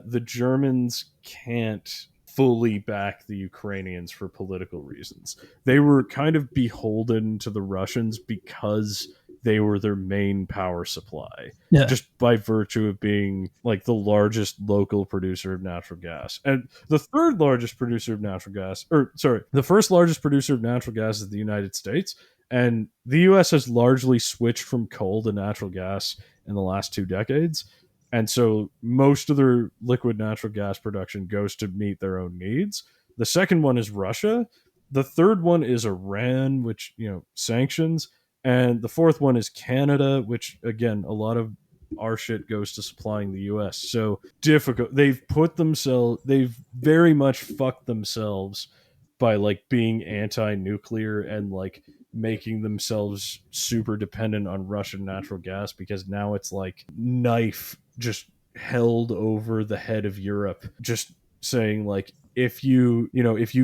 the Germans can't fully back the Ukrainians for political reasons. They were kind of beholden to the Russians because they were their main power supply, Yeah. just by virtue of being like the largest local producer of natural gas. And the third largest producer of natural gas, or sorry, the first largest producer of natural gas is the United States. And the US has largely switched from coal to natural gas in the last 2 decades. And so most of their liquid natural gas production goes to meet their own needs. The second one is Russia. The third one is Iran, which, sanctions. And the fourth one is Canada, which, again, a lot of our shit goes to supplying the US. So difficult. They've very much fucked themselves by like being anti-nuclear and like making themselves super dependent on Russian natural gas, because now it's like knife just held over the head of Europe, just saying like, if you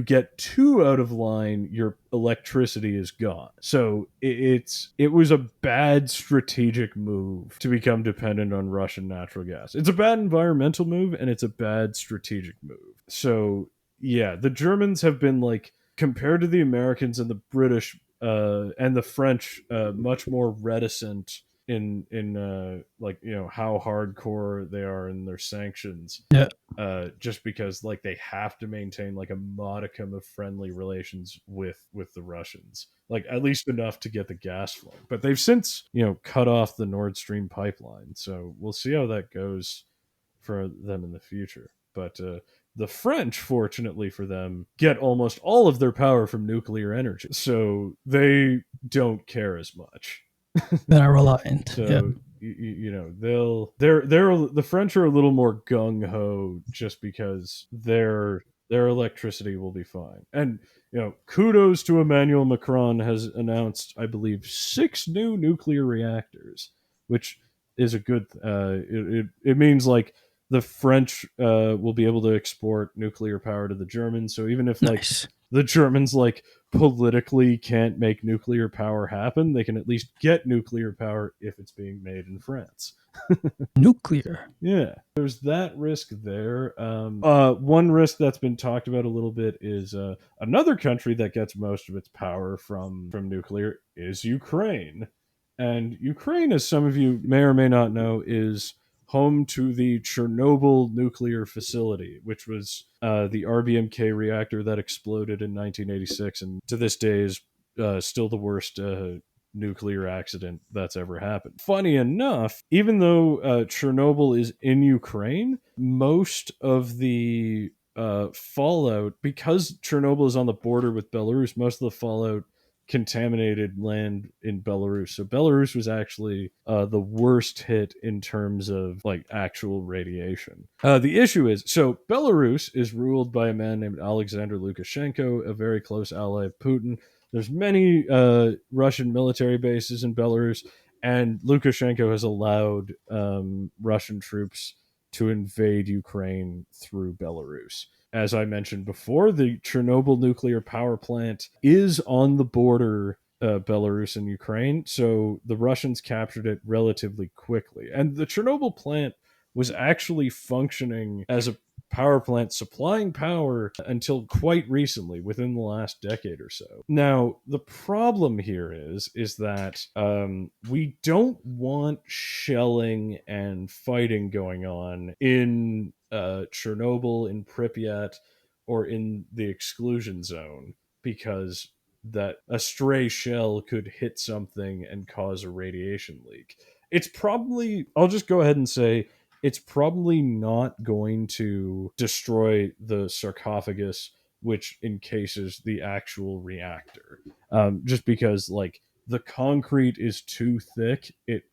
get too out of line, your electricity is gone. So it was a bad strategic move to become dependent on Russian natural gas. It's a bad environmental move and it's a bad strategic move. So yeah, the Germans have been like, compared to the Americans and the British and the French, much more reticent in like, how hardcore they are in their sanctions, Yeah. just because like they have to maintain like a modicum of friendly relations with the Russians, like at least enough to get the gas flow. But they've since, cut off the Nord Stream pipeline, so we'll see how that goes for them in the future. But the French, fortunately for them, get almost all of their power from nuclear energy, so they don't care as much. That are reliant. Yeah. So the French are a little more gung ho, just because their electricity will be fine. And kudos to Emmanuel Macron, has announced, I believe, 6 new nuclear reactors, which is a good. It means like the French will be able to export nuclear power to the Germans. So even if like Nice. the Germans like politically can't make nuclear power happen, they can at least get nuclear power if it's being made in France. Nuclear. Yeah, there's that risk there. One risk that's been talked about a little bit is another country that gets most of its power from nuclear is Ukraine. And Ukraine, as some of you may or may not know, is home to the Chernobyl nuclear facility, which was the RBMK reactor that exploded in 1986, and to this day is still the worst nuclear accident that's ever happened. Funny enough, even though Chernobyl is in Ukraine, most of the fallout, because Chernobyl is on the border with Belarus, most of the fallout contaminated land in Belarus. So Belarus was actually the worst hit in terms of like actual radiation. The issue is, so Belarus is ruled by a man named Alexander Lukashenko, a very close ally of Putin. There's many Russian military bases in Belarus, and Lukashenko has allowed Russian troops to invade Ukraine through Belarus. As I mentioned before, the Chernobyl nuclear power plant is on the border, Belarus and Ukraine, so the Russians captured it relatively quickly. And the Chernobyl plant was actually functioning as a power plant supplying power until quite recently, within the last decade or so. Now, the problem here is that we don't want shelling and fighting going on in Chernobyl, in Pripyat, or in the exclusion zone, because that a stray shell could hit something and cause a radiation leak. It's probably, I'll just go ahead and say, it's probably not going to destroy the sarcophagus, which encases the actual reactor. Just because, like, the concrete is too thick. It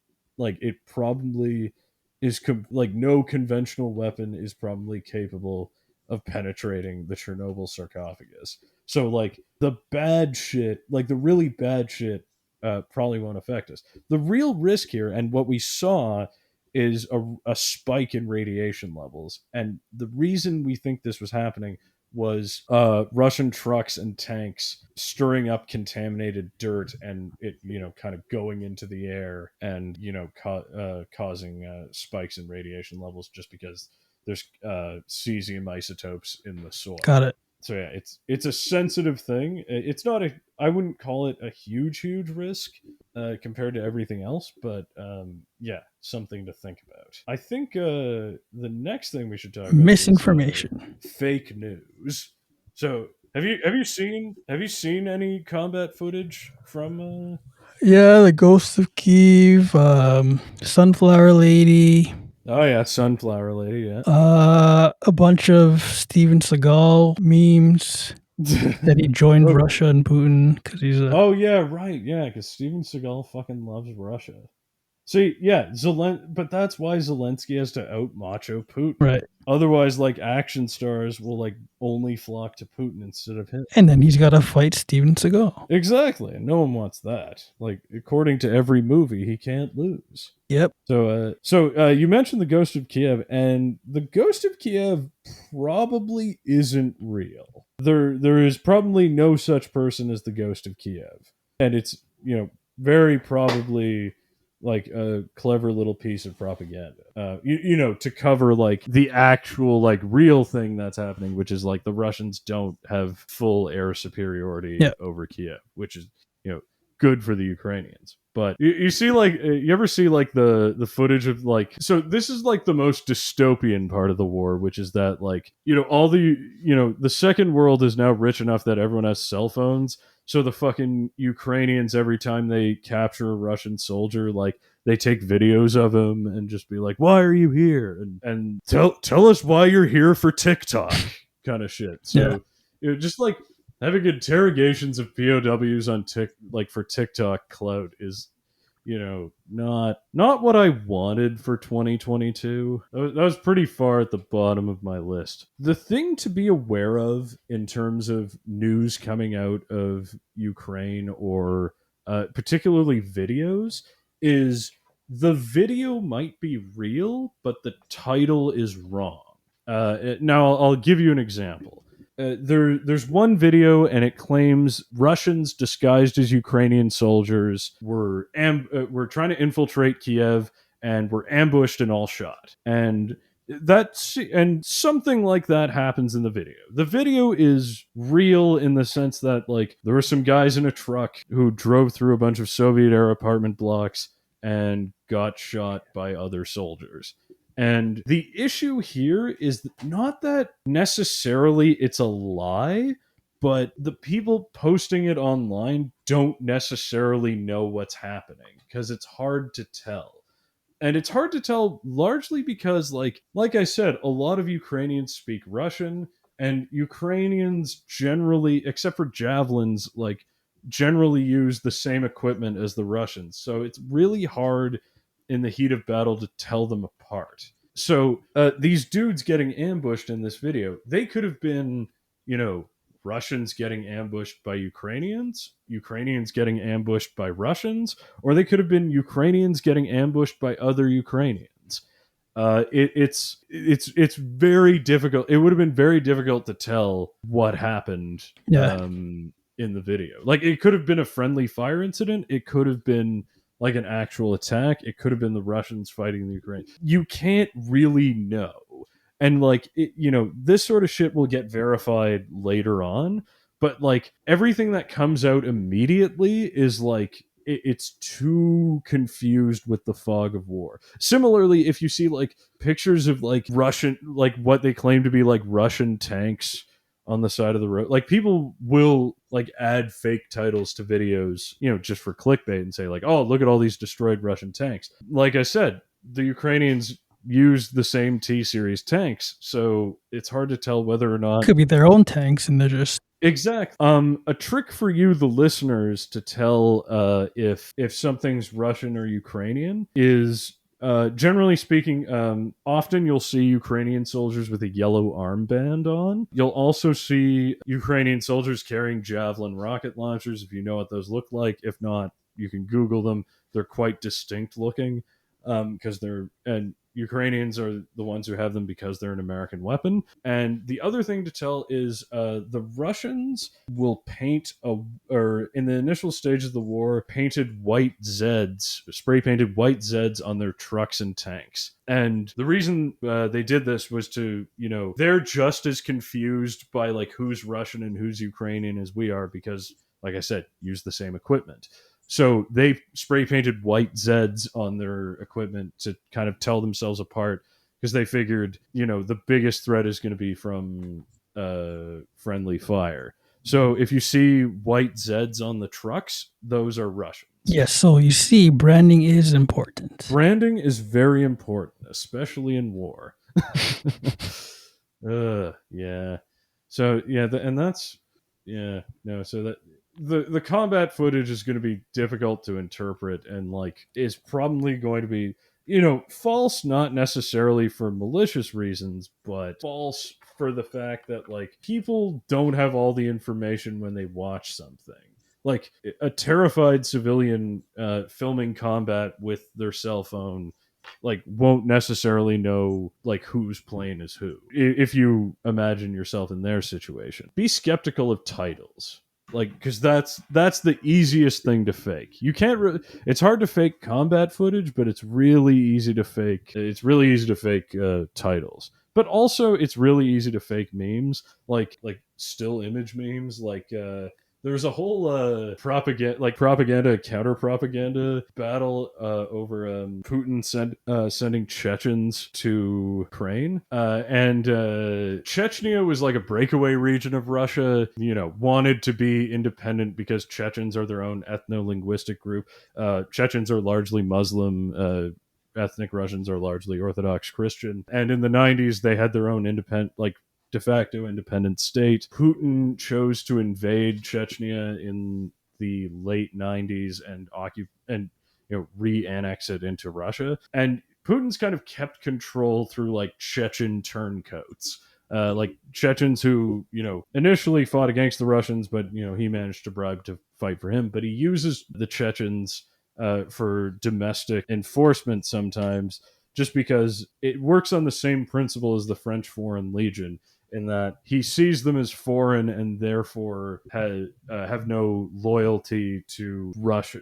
probably is like no conventional weapon is probably capable of penetrating the Chernobyl sarcophagus. So like the bad shit, like the really bad shit, probably won't affect us. The real risk here, and what we saw, is a spike in radiation levels. And the reason we think this was happening was Russian trucks and tanks stirring up contaminated dirt, and it, kind of going into the air and, causing spikes in radiation levels, just because there's cesium isotopes in the soil. Got it. So yeah, it's a sensitive thing. It's not a, I wouldn't call it a huge risk compared to everything else, but yeah, something to think about. I think the next thing we should talk about is Misinformation. fake news. So have you seen any combat footage from? Yeah, the Ghost of Kiev, Sunflower Lady, Oh yeah, Sunflower Lady. Yeah. a bunch of Steven Seagal memes that he joined Oh, Russia and Putin because he's a oh yeah, right. Yeah, because Steven Seagal fucking loves Russia. See, yeah, but that's why Zelensky has to out macho Putin. right. Otherwise, like action stars will like only flock to Putin instead of him. And then he's got to fight Steven Seagal. Exactly, and no one wants that. Like according to every movie, he can't lose. Yep. So you mentioned the Ghost of Kiev, and the Ghost of Kiev probably isn't real. There is probably no such person as the Ghost of Kiev, and it's very probably like a clever little piece of propaganda. To cover like the actual like real thing that's happening, which is like the Russians don't have full air superiority Yep. over Kiev, which is good for the Ukrainians. But you see, like, you ever see like the footage of like, so this is like the most dystopian part of the war, which is that like all the second world is now rich enough that everyone has cell phones. So the fucking Ukrainians, every time they capture a Russian soldier, like they take videos of him and just be like, "Why are you here?" and tell us why you're here for TikTok, kind of shit. So just like having interrogations of POWs on for TikTok clout is, not what I wanted for 2022. That was pretty far at the bottom of my list. The thing to be aware of in terms of news coming out of Ukraine or particularly videos is the video might be real, but the title is wrong. Now I'll give you an example. There's one video and it claims Russians disguised as Ukrainian soldiers were trying to infiltrate Kiev and were ambushed and all shot. And something like that happens in the video. The video is real in the sense that like there were some guys in a truck who drove through a bunch of Soviet era apartment blocks and got shot by other soldiers. And the issue here is not that necessarily it's a lie, but the people posting it online don't necessarily know what's happening because it's hard to tell. And it's hard to tell largely because like I said, a lot of Ukrainians speak Russian, and Ukrainians generally, except for javelins, like generally use the same equipment as the Russians. So it's really hard in the heat of battle to tell them apart. So these dudes getting ambushed in this video, they could have been, Russians getting ambushed by Ukrainians, Ukrainians getting ambushed by Russians, or they could have been Ukrainians getting ambushed by other Ukrainians. It's very difficult. It would have been very difficult to tell what happened in the video. Like it could have been a friendly fire incident. It could have been like an actual attack. It could have been the Russians fighting the Ukraine. You can't really know. And like this sort of shit will get verified later on, but like everything that comes out immediately is like it's too confused with the fog of war. Similarly, if you see like pictures of like Russian, like what they claim to be like Russian tanks on the side of the road, like people will like add fake titles to videos, just for clickbait and say like, oh, look at all these destroyed Russian tanks. Like I said, the Ukrainians use the same T-series tanks, so it's hard to tell whether or not could be their own tanks and they're just exact. A trick for you, the listeners, to tell if something's Russian or Ukrainian is generally speaking, often you'll see Ukrainian soldiers with a yellow armband on. You'll also see Ukrainian soldiers carrying javelin rocket launchers, if you know what those look like. If not, you can Google them. They're quite distinct looking because they're, and Ukrainians are the ones who have them because they're an American weapon. And the other thing to tell is the Russians will paint or in the initial stage of the war, painted white Zeds, spray painted white Zeds on their trucks and tanks. And the reason they did this was to, they're just as confused by like who's Russian and who's Ukrainian as we are because, like I said, use the same equipment. So they spray painted white Zeds on their equipment to kind of tell themselves apart because they figured, the biggest threat is going to be from friendly fire. So if you see white Zeds on the trucks, those are Russians. Yes, so you see, branding is important. Branding is very important, especially in war. Yeah. So yeah, and that's so that the combat footage is going to be difficult to interpret and like is probably going to be false, not necessarily for malicious reasons, but false for the fact that like people don't have all the information when they watch something. Like a terrified civilian filming combat with their cell phone like won't necessarily know like whose plane is who. If you imagine yourself in their situation, be skeptical of titles, like because that's the easiest thing to fake. You can't it's hard to fake combat footage, but it's really easy to fake titles. But also it's really easy to fake memes, like still image memes, like there's a whole propaganda, counter propaganda battle over Putin sending Chechens to Ukraine, and Chechnya was like a breakaway region of Russia. Wanted to be independent because Chechens are their own ethno-linguistic group. Chechens are largely Muslim. Ethnic Russians are largely Orthodox Christian, and in the 90s they had their own independent, like de facto independent state. Putin chose to invade Chechnya in the late 90s and re-annex it into Russia. And Putin's kind of kept control through like Chechen turncoats. Like Chechens who, initially fought against the Russians, but, he managed to bribe to fight for him. But he uses the Chechens for domestic enforcement sometimes, just because it works on the same principle as the French Foreign Legion, in that he sees them as foreign and therefore have no loyalty to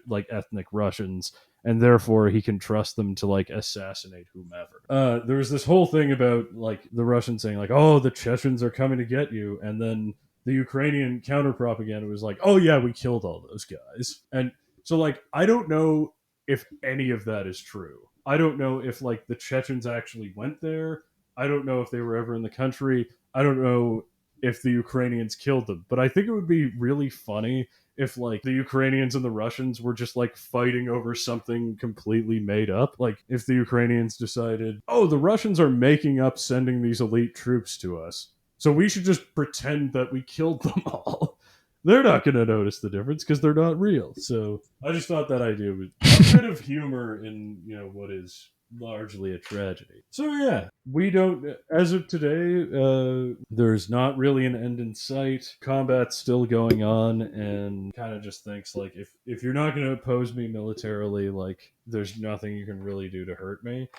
like ethnic Russians, and therefore he can trust them to like assassinate whomever. There was this whole thing about like the Russians saying like, "Oh, the Chechens are coming to get you," and then the Ukrainian counter propaganda was like, "Oh yeah, we killed all those guys." And so like I don't know if any of that is true. I don't know if like the Chechens actually went there. I don't know if they were ever in the country. I don't know if the Ukrainians killed them, but I think it would be really funny if like the Ukrainians and the Russians were just like fighting over something completely made up. Like if the Ukrainians decided, "Oh, the Russians are making up sending these elite troops to us, so we should just pretend that we killed them all." They're not going to notice the difference because they're not real. So I just thought that idea was a bit of humor in what is largely a tragedy. So yeah, we don't, as of today, there's not really an end in sight. Combat's still going on, and kind of just thinks like if you're not going to oppose me militarily, like there's nothing you can really do to hurt me.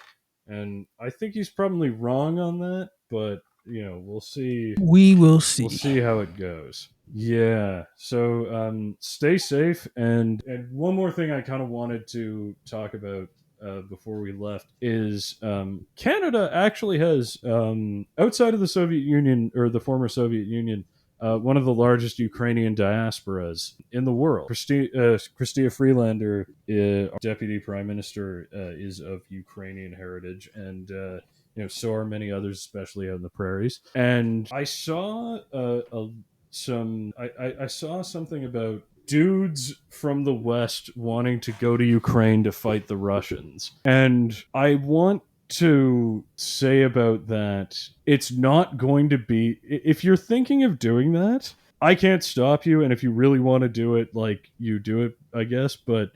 And I think he's probably wrong on that, but we'll see. We will see. We'll see how it goes. Yeah. So stay safe. And one more thing I kind of wanted to talk about before we left is Canada actually has, outside of the Soviet Union or the former Soviet Union, one of the largest Ukrainian diasporas in the world. Chrystia Freelander, Deputy Prime Minister, is of Ukrainian heritage, and so are many others, especially out in the prairies. And I saw I saw something about dudes from the West wanting to go to Ukraine to fight the Russians. And I want to say about that, it's not going to be, if you're thinking of doing that, I can't stop you, and if you really want to do it, like, you do it, I guess, but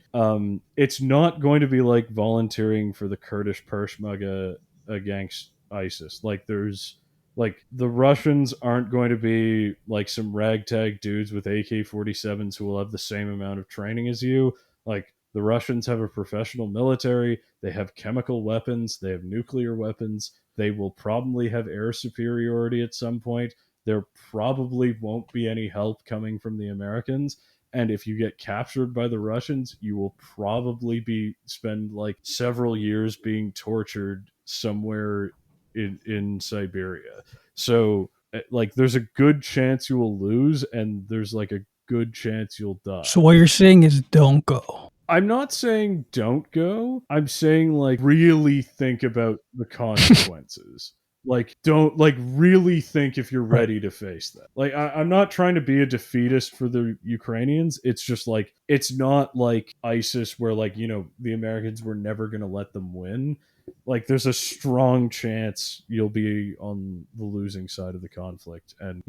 it's not going to be like volunteering for the Kurdish Peshmerga against ISIS. Like, there's like the Russians aren't going to be like some ragtag dudes with AK-47s who will have the same amount of training as you. Like, The Russians have a professional military. They have chemical weapons. They have nuclear weapons. They will probably have air superiority at some point. There probably won't be any help coming from the Americans. And if you get captured by the Russians, you will probably spend like several years being tortured somewhere in Siberia. So like there's a good chance you will lose, and there's like a good chance you'll So die. what you're saying is don't go. I'm not saying don't go. I'm saying like really think about the consequences. Like don't like really think if you're Right. ready to face that. Like I'm not trying to be a defeatist for the Ukrainians. It's just like it's not like ISIS where like the Americans were never going to let them win. Like there's a strong chance you'll be on the losing side of the conflict and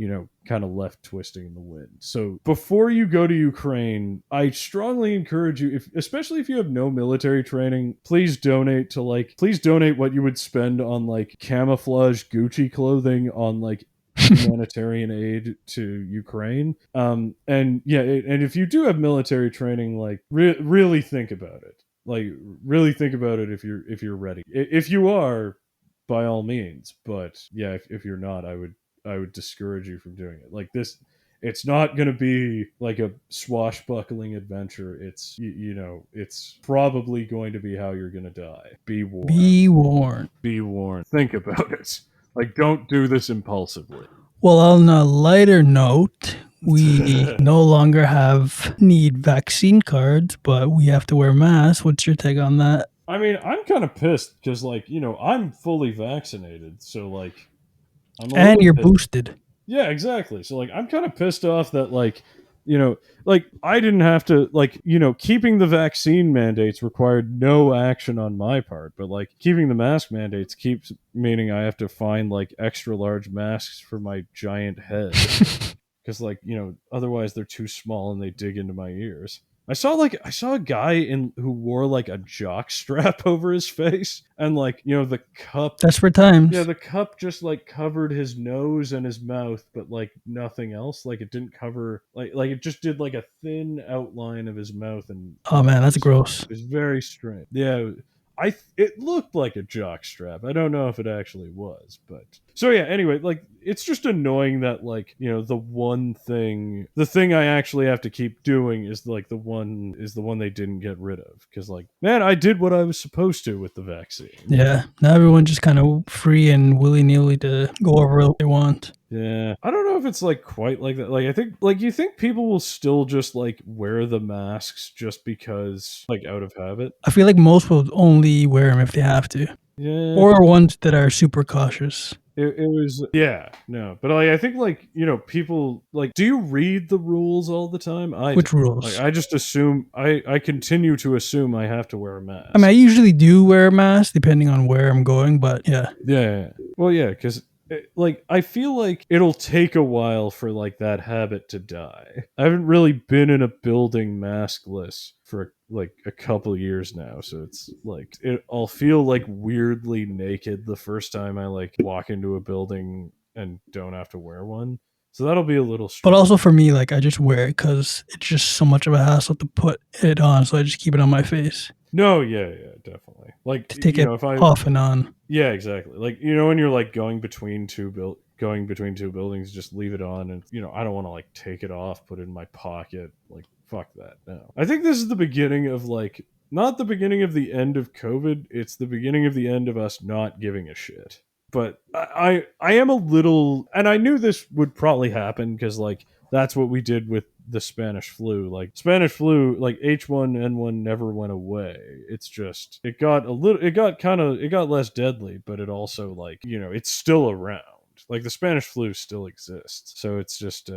kind of left twisting in the wind. So before you go to Ukraine, I strongly encourage you, especially if you have no military training, please donate what you would spend on like camouflage Gucci clothing on like humanitarian aid to Ukraine. And yeah, and if you do have military training, like really think about it. Like really think about it if you're ready. If you are, by all means. But yeah, if you're not, I would discourage you from doing it. Like this, it's not going to be like a swashbuckling adventure. It's probably going to be how you're going to die. Be warned. Be warned. Be warned. Think about it. Like, don't do this impulsively. Well, on a lighter note, we no longer need vaccine cards, but we have to wear masks. What's your take on that? I mean, I'm kind of pissed because, like, I'm fully vaccinated, so like, And you're boosted. Yeah, exactly. So like, I'm kind of pissed off that like, like I didn't have to like, keeping the vaccine mandates required no action on my part, but like keeping the mask mandates keeps meaning I have to find like extra large masks for my giant head because like otherwise they're too small and they dig into my ears. I saw a guy who wore like a jock strap over his face, and like the cup. Desperate times. Yeah, the cup just like covered his nose and his mouth, but like nothing else. Like it didn't cover like it just did like a thin outline of his mouth and. Oh man, that's gross. It was very strange. Yeah, it looked like a jock strap. I don't know if it actually was, but so yeah. Anyway, like it's just annoying that like the thing I actually have to keep doing is the one they didn't get rid of because like man, I did what I was supposed to with the vaccine. Yeah, now everyone's just kind of free and willy nilly to go over what they want. Yeah, I don't know if it's like quite like that. Like I think like you think people will still just like wear the masks just because like out of habit. I feel like most will only wear them if they have to. Yeah. Or ones that are super cautious. It was no, but like I think like people like. Do you read the rules all the time? Which rules? Like I just assume I continue to assume I have to wear a mask. I mean, I usually do wear a mask depending on where I'm going, but yeah. Yeah. Well, yeah, because. Like I feel like it'll take a while for like that habit to die. I haven't really been in a building maskless for like a couple years now, so it's like I'll feel like weirdly naked the first time I like walk into a building and don't have to wear one. So that'll be a little strange. But also for me, like I just wear it because it's just so much of a hassle to put it on, so I just keep it on my face. No, yeah, definitely. Like to take it off and on. Yeah, exactly. Like when you're like going between two buildings, just leave it on, and I don't want to like take it off, put it in my pocket. Like fuck that. No, I think this is the beginning of like not the beginning of the end of COVID. It's the beginning of the end of us not giving a shit. But I am a little, and I knew this would probably happen because like that's what we did with the Spanish flu. Like Spanish flu, like H1N1 never went away. It's just it got less deadly, but it also like it's still around. Like the Spanish flu still exists. So it's just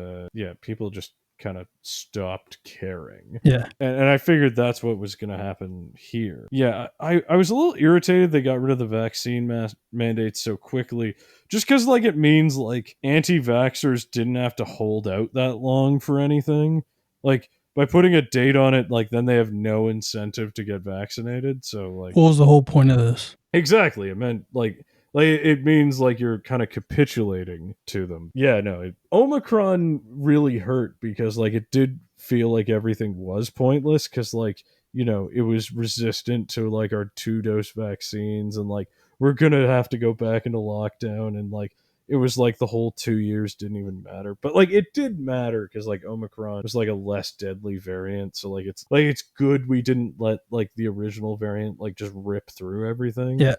people just kind of stopped caring. Yeah. And I figured that's what was going to happen here. Yeah, I was a little irritated they got rid of the vaccine mandates so quickly, just because like it means like anti-vaxxers didn't have to hold out that long for anything. Like by putting a date on it, like then they have no incentive to get vaccinated. So like, what was the whole point of this? Exactly. It meant like it means like you're kind of capitulating to them. Yeah, no, Omicron really hurt because like it did feel like everything was pointless because like it was resistant to like our 2-dose vaccines, and like we're gonna have to go back into lockdown, and like it was like the whole 2 years didn't even matter, but like it did matter because like Omicron was like a less deadly variant, so like it's good we didn't let like the original variant like just rip through everything. Yeah.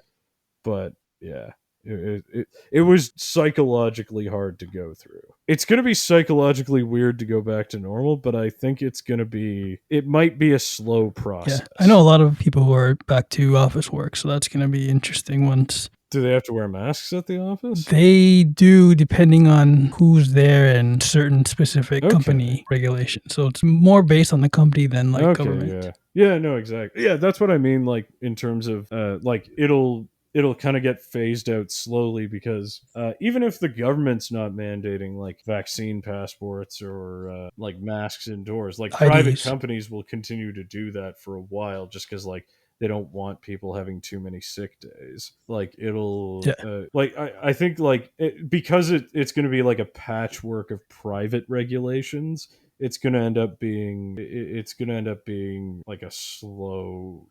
But yeah, it was psychologically hard to go through. It's going to be psychologically weird to go back to normal, but I think it might be a slow process. Yeah. I know a lot of people who are back to office work, so that's going to be interesting once. Do they have to wear masks at the office? They do, depending on who's there and certain specific company regulations. So it's more based on the company than like government. Yeah, no, exactly. Yeah, that's what I mean, like in terms of like it'll kind of get phased out slowly, because even if the government's not mandating like vaccine passports or like masks indoors, like private IDs. companies will continue to do that for a while, just because like they don't want people having too many sick days. Like it'll like I think like because it's going to be like a patchwork of private regulations, it's going to end up being like a slow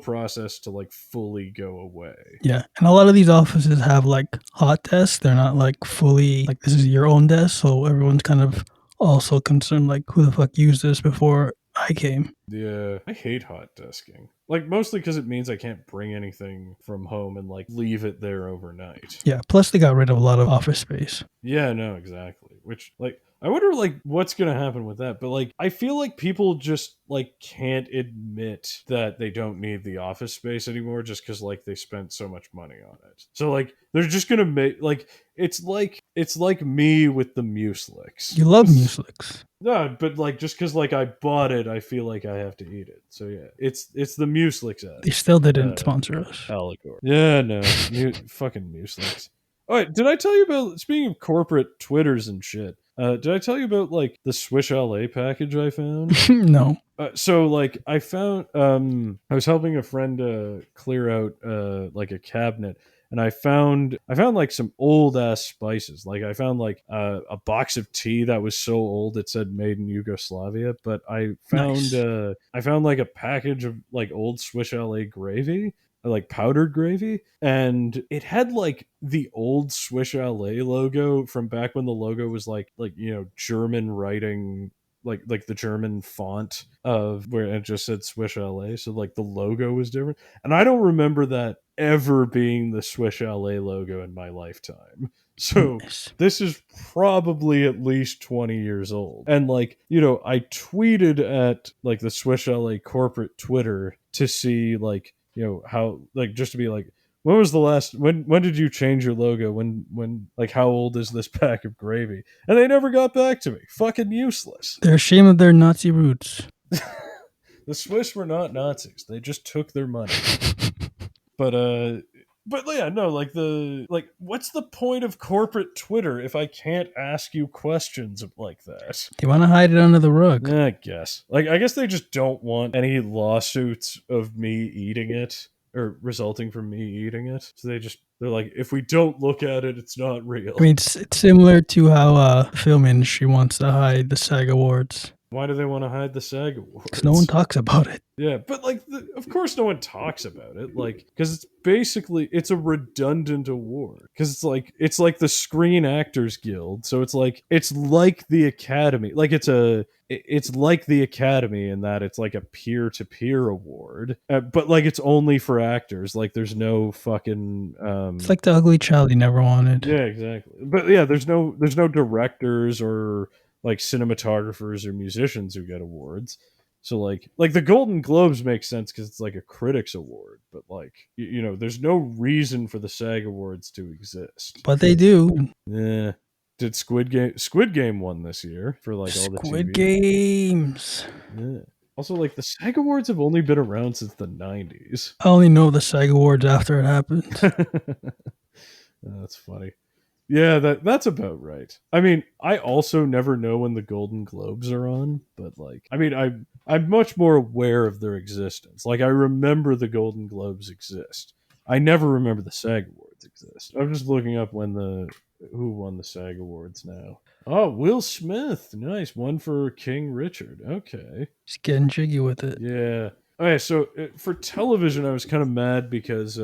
process to like fully go away. Yeah. And a lot of these offices have like hot desks. They're not like fully like this is your own desk. So everyone's kind of also concerned like who the fuck used this before I came. Yeah, I hate hot desking. Like mostly because it means I can't bring anything from home and like leave it there overnight. Yeah. Plus they got rid of a lot of office space. Yeah, no, exactly. Which like I wonder like what's gonna happen with that. But like I feel like people just like can't admit that they don't need the office space anymore just because like they spent so much money on it. So like they're just gonna make like it's like me with the mueslicks. You love mueslicks. No, but like just because like I bought it, I feel like I have to eat it. So yeah, it's the mueslicks ad. They still didn't sponsor us. Allegory. Yeah, no, fucking mueslicks. All right, did I tell you about, speaking of corporate Twitters and shit? Did I tell you about like the Swiss LA package I found? No. So like I found I was helping a friend clear out like a cabinet, and I found like some old ass spices. Like I found like a box of tea that was so old it said made in Yugoslavia, but I found like a package of like old Swiss LA gravy, like powdered gravy, and it had like the old Swiss LA logo from back when the logo was like German writing, like the German font of where it just said Swiss LA, so like the logo was different, and I don't remember that ever being the Swiss LA logo in my lifetime. So this is probably at least 20 years old. And like, I tweeted at like the Swiss LA corporate Twitter to see like, how, like, just to be like, when was the last, when did you change your logo? When like, how old is this pack of gravy? And they never got back to me. Fucking useless. They're ashamed of their Nazi roots. The Swiss were not Nazis. They just took their money. But yeah, no, like what's the point of corporate Twitter if I can't ask you questions like that? They want to hide it under the rug. I guess. Like I guess they just don't want any lawsuits of me eating it or resulting from me eating it. So they're like, if we don't look at it, it's not real. I mean, it's similar to how film industry wants to hide the SAG Awards. Why do they want to hide the SAG Awards? Because no one talks about it. Yeah, but like, of course, no one talks about it. Like, because it's a redundant award. Because it's like the Screen Actors Guild. So it's like the Academy. Like it's like the Academy in that it's like a peer-to-peer award, but like it's only for actors. Like there's no fucking. It's like the ugly child you never wanted. Yeah, exactly. But yeah, there's no directors or like cinematographers or musicians who get awards. So like the Golden Globes make sense because it's like a critics award, but like there's no reason for the SAG Awards to exist. But they do. Yeah. Did Squid Game won this year for like all the Squid TV. Games. Yeah. Also, like the SAG Awards have only been around since the 90s. I only know the SAG Awards after it happened. That's funny. Yeah, that's about right. I mean, I also never know when the Golden Globes are on, but like, I mean, I'm much more aware of their existence. Like, I remember the Golden Globes exist. I never remember the SAG Awards exist. I'm just looking up who won the SAG Awards now. Oh, Will Smith. Nice. One for King Richard. Okay. He's getting jiggy with it. Yeah. Okay, so for television, I was kind of mad because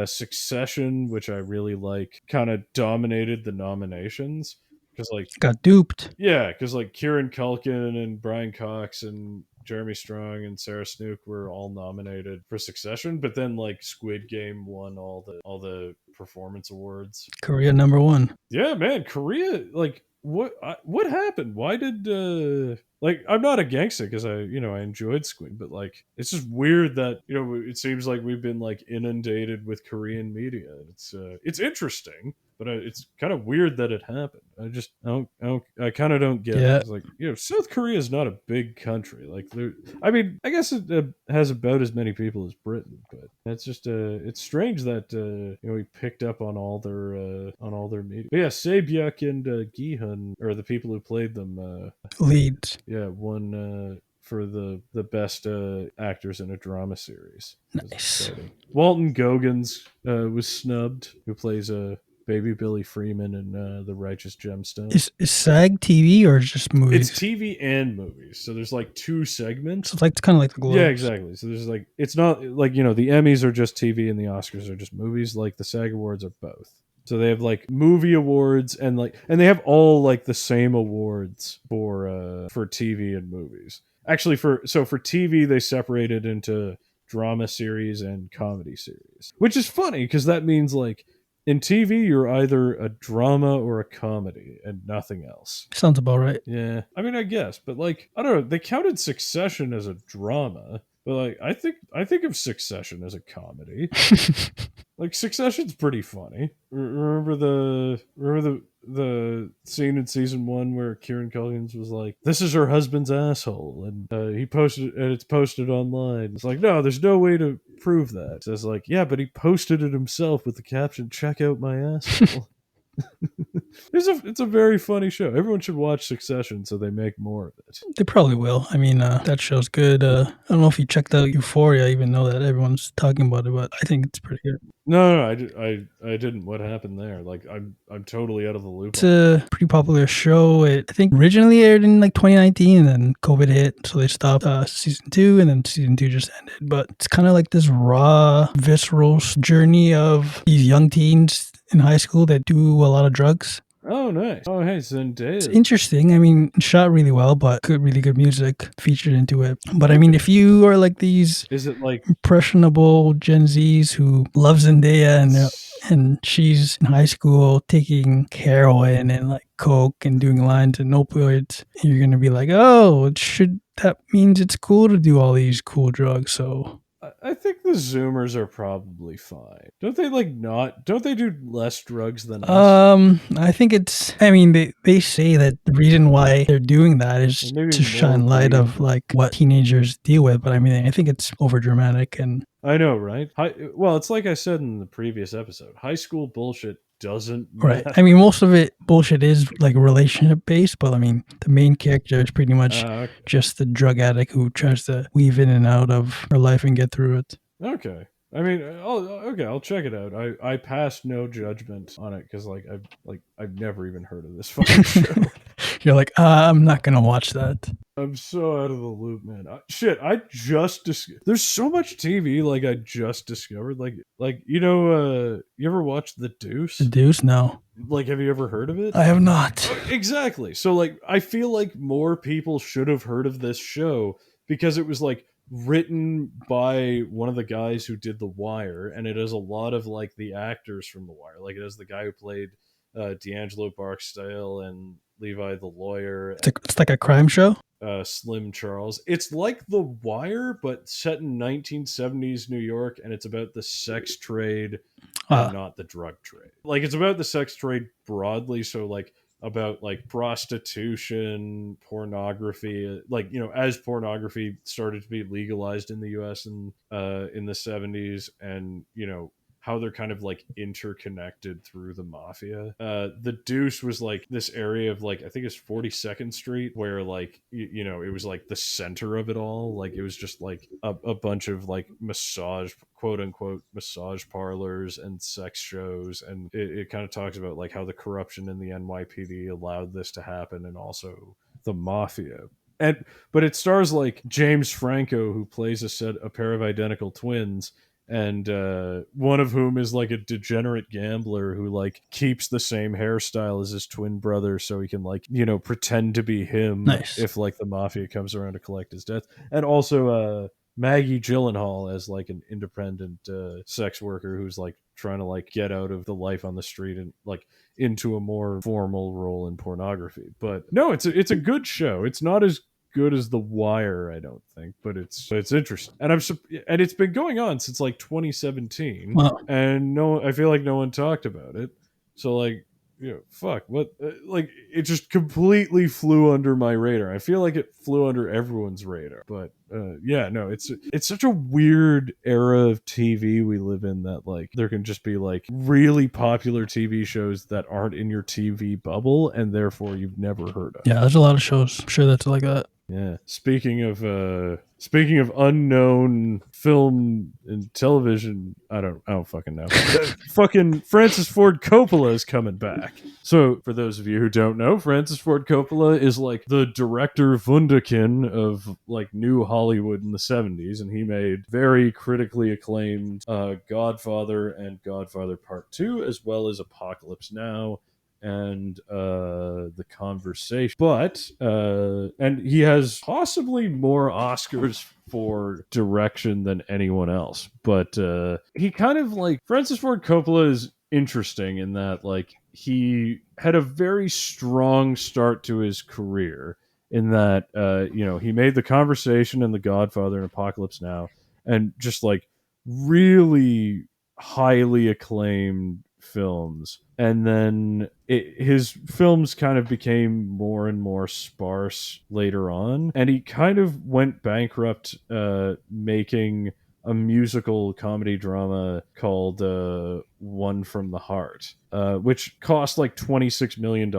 Succession, which I really like, kind of dominated the nominations. Because, like, Got duped. yeah, because like Kieran Culkin and Brian Cox and Jeremy Strong and Sarah Snook were all nominated for Succession, but then like Squid Game won all the performance awards. Korea #1. Yeah, man, Korea, like what happened? Why did like I'm not against it because I enjoyed Squid, but like it's just weird that it seems like we've been like inundated with Korean media. It's interesting, but it's kind of weird that it happened. I kind of don't get it. Yeah. It's like South Korea is not a big country. Like I mean, I guess it has about as many people as Britain, but it's strange that we picked up on all their media. But yeah, Sae-byuk and Gi-hun are the people who played them. Leads. Yeah, won for the best actors in a drama series. It was Nice. exciting. Walton Goggins was snubbed, who plays Baby Billy Freeman in The Righteous Gemstones. Is SAG TV or just It's movies? TV and movies, so there's like two segments. So it's like kind of like the Globes. Yeah, exactly. So there's like it's not like the Emmys are just TV and the Oscars are just movies. Like the SAG Awards are both. So they have like movie awards and they have all like the same awards for TV and movies. Actually, for TV they separated into drama series and comedy series, which is funny because that means like in TV you're either a drama or a comedy and nothing else. Sounds about right. Yeah, I mean, I guess, but like, I don't know. They counted Succession as a drama, but like, I think of Succession as a comedy. Like, Succession's pretty funny. Remember the scene in season one where Kieran Culkin was like, "This is her husband's asshole," and he posted and it's posted online. It's like, no, there's no way to prove that. It says like, yeah, but he posted it himself with the caption, "Check out my asshole." It's a very funny show. Everyone should watch Succession so they make more of it. They probably will. I mean, that show's good. I don't know if you checked out Euphoria, even though that everyone's talking about it, but I think it's pretty good. No, I didn't. What happened there? Like I'm totally out of the loop. It's a pretty popular show. It I think originally aired in like 2019, and then COVID hit, so they stopped season 2, and then season 2 just ended. But it's kind of like this raw, visceral journey of these young teens in high school that do a lot of drugs. Oh, nice. Oh, hey, It's Zendaya. interesting. I mean, shot really well, but really good music featured into it. But I mean, if you are like these Is it like impressionable Gen Zs who love Zendaya and she's in high school taking heroin and like coke and doing lines and opioids, and you're gonna be like, oh, that means it's cool to do all these cool drugs? So I think the Zoomers are probably fine. Don't they don't they do less drugs than us? I think I mean, they say that the reason why they're doing that is Or maybe to shine more light weed. of like what teenagers deal with. But I mean, I think it's over dramatic and I know, right? Well, it's like I said in the previous episode. High school bullshit doesn't right. matter. I mean, most of it bullshit is like relationship based, but I mean, the main character is pretty much Okay. just the drug addict who tries to weave in and out of her life and get through it. Okay. I mean, I'll check it out. I passed no judgment on it because I've never even heard of this fucking show. You're like, I'm not gonna watch that. I'm so out of the loop, man. I just there's so much TV like I just discovered. Like you ever watched The Deuce? The Deuce? No, Like, have you ever heard of it? I have not. Exactly. So like I feel like more people should have heard of this show because it was like written by one of the guys who did The Wire, and it has a lot of like the actors from The Wire. Like it has the guy who played D'Angelo Barksdale and Levi the lawyer, It's like a crime show. Slim Charles. It's like The Wire, but set in 1970s New York, and it's about the sex trade and not the drug trade. Like it's about the sex trade broadly, so like about like prostitution, pornography, like as pornography started to be legalized in the US in the 70s, and how they're kind of like interconnected through the mafia. The Deuce was like this area of like I think it's 42nd Street where like it was like the center of it all. Like it was just like a bunch of like quote unquote massage parlors and sex shows, and it kind of talks about like how the corruption in the NYPD allowed this to happen, and also the mafia. and but it stars like James Franco, who plays a pair of identical twins, and one of whom is like a degenerate gambler who like keeps the same hairstyle as his twin brother so he can like pretend to be him Nice. if like the mafia comes around to collect his debts. And also Maggie Gyllenhaal as like an independent sex worker who's like trying to like get out of the life on the street and like into a more formal role in pornography. But no, it's a good show. It's not as good as The Wire, I don't think, but it's interesting. And and it's been going on since like 2017, Wow. and I feel like no one talked about it. So like, fuck, what? Like, it just completely flew under my radar. I feel like it flew under everyone's radar. But yeah, no, it's such a weird era of TV we live in that like there can just be like really popular TV shows that aren't in your TV bubble, and therefore you've never heard of. Yeah, there's a lot of shows. I'm sure that's like that. Yeah. Speaking of unknown film and television, I don't fucking know. Fucking Francis Ford Coppola is coming back. So, for those of you who don't know, Francis Ford Coppola is like the director wunderkind of like new Hollywood in the 70s, and he made very critically acclaimed Godfather and Godfather Part 2, as well as Apocalypse Now and The Conversation. But and he has possibly more Oscars for direction than anyone else. But he kind of like Francis Ford Coppola is interesting in that like he had a very strong start to his career in that he made The Conversation and The Godfather and Apocalypse Now, and just like really highly acclaimed films. And then his films kind of became more and more sparse later on, and he kind of went bankrupt making a musical comedy drama called One from the Heart, which cost like $26 million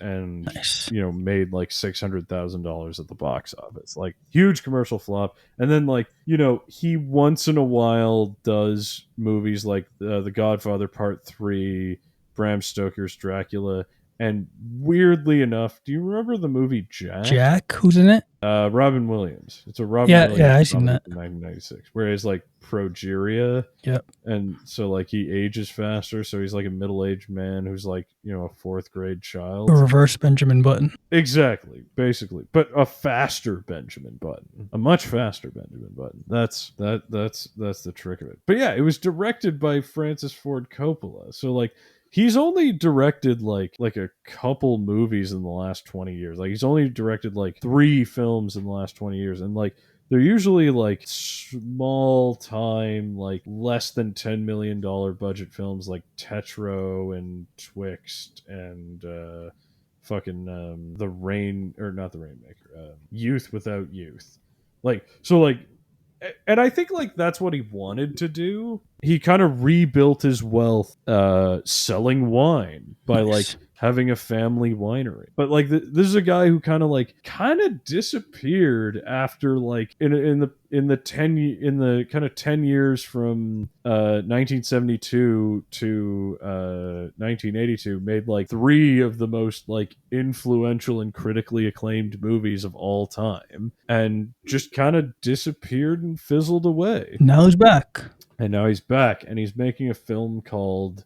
and Nice. made like $600,000 at the box office, like huge commercial flop. And then like he once in a while does movies like The Godfather Part 3, Bram Stoker's Dracula, and weirdly enough, do you remember the movie Jack? Jack, who's in it? Robin Williams. It's a Robin Yeah, Williams I seen comedy that. from 1996, where he's like progeria, Yep. and so like he ages faster, so he's like a middle-aged man who's like a fourth grade A child. reverse Benjamin Button. Exactly, basically, but a faster Benjamin Button, a much faster Benjamin Button. That's the trick of it. But yeah, it was directed by Francis Ford Coppola, so like he's only directed like a couple movies in the last 20 years. Like he's only directed like 3 films in the last 20 years, and like they're usually like small time, like less than $10 million budget films like Tetro and Twixt and fucking the Rain, or not the Rainmaker, Youth Without Youth. Like, so like, and I think like that's what he wanted to do. He kind of rebuilt his wealth selling wine by like Nice. having a family winery. But like this is a guy who kind of disappeared after like in the kind of 10 years from 1972 to 1982, made like 3 of the most like influential and critically acclaimed movies of all time, and just kind of disappeared and fizzled away. Now he's back. And now he's back, and he's making a film called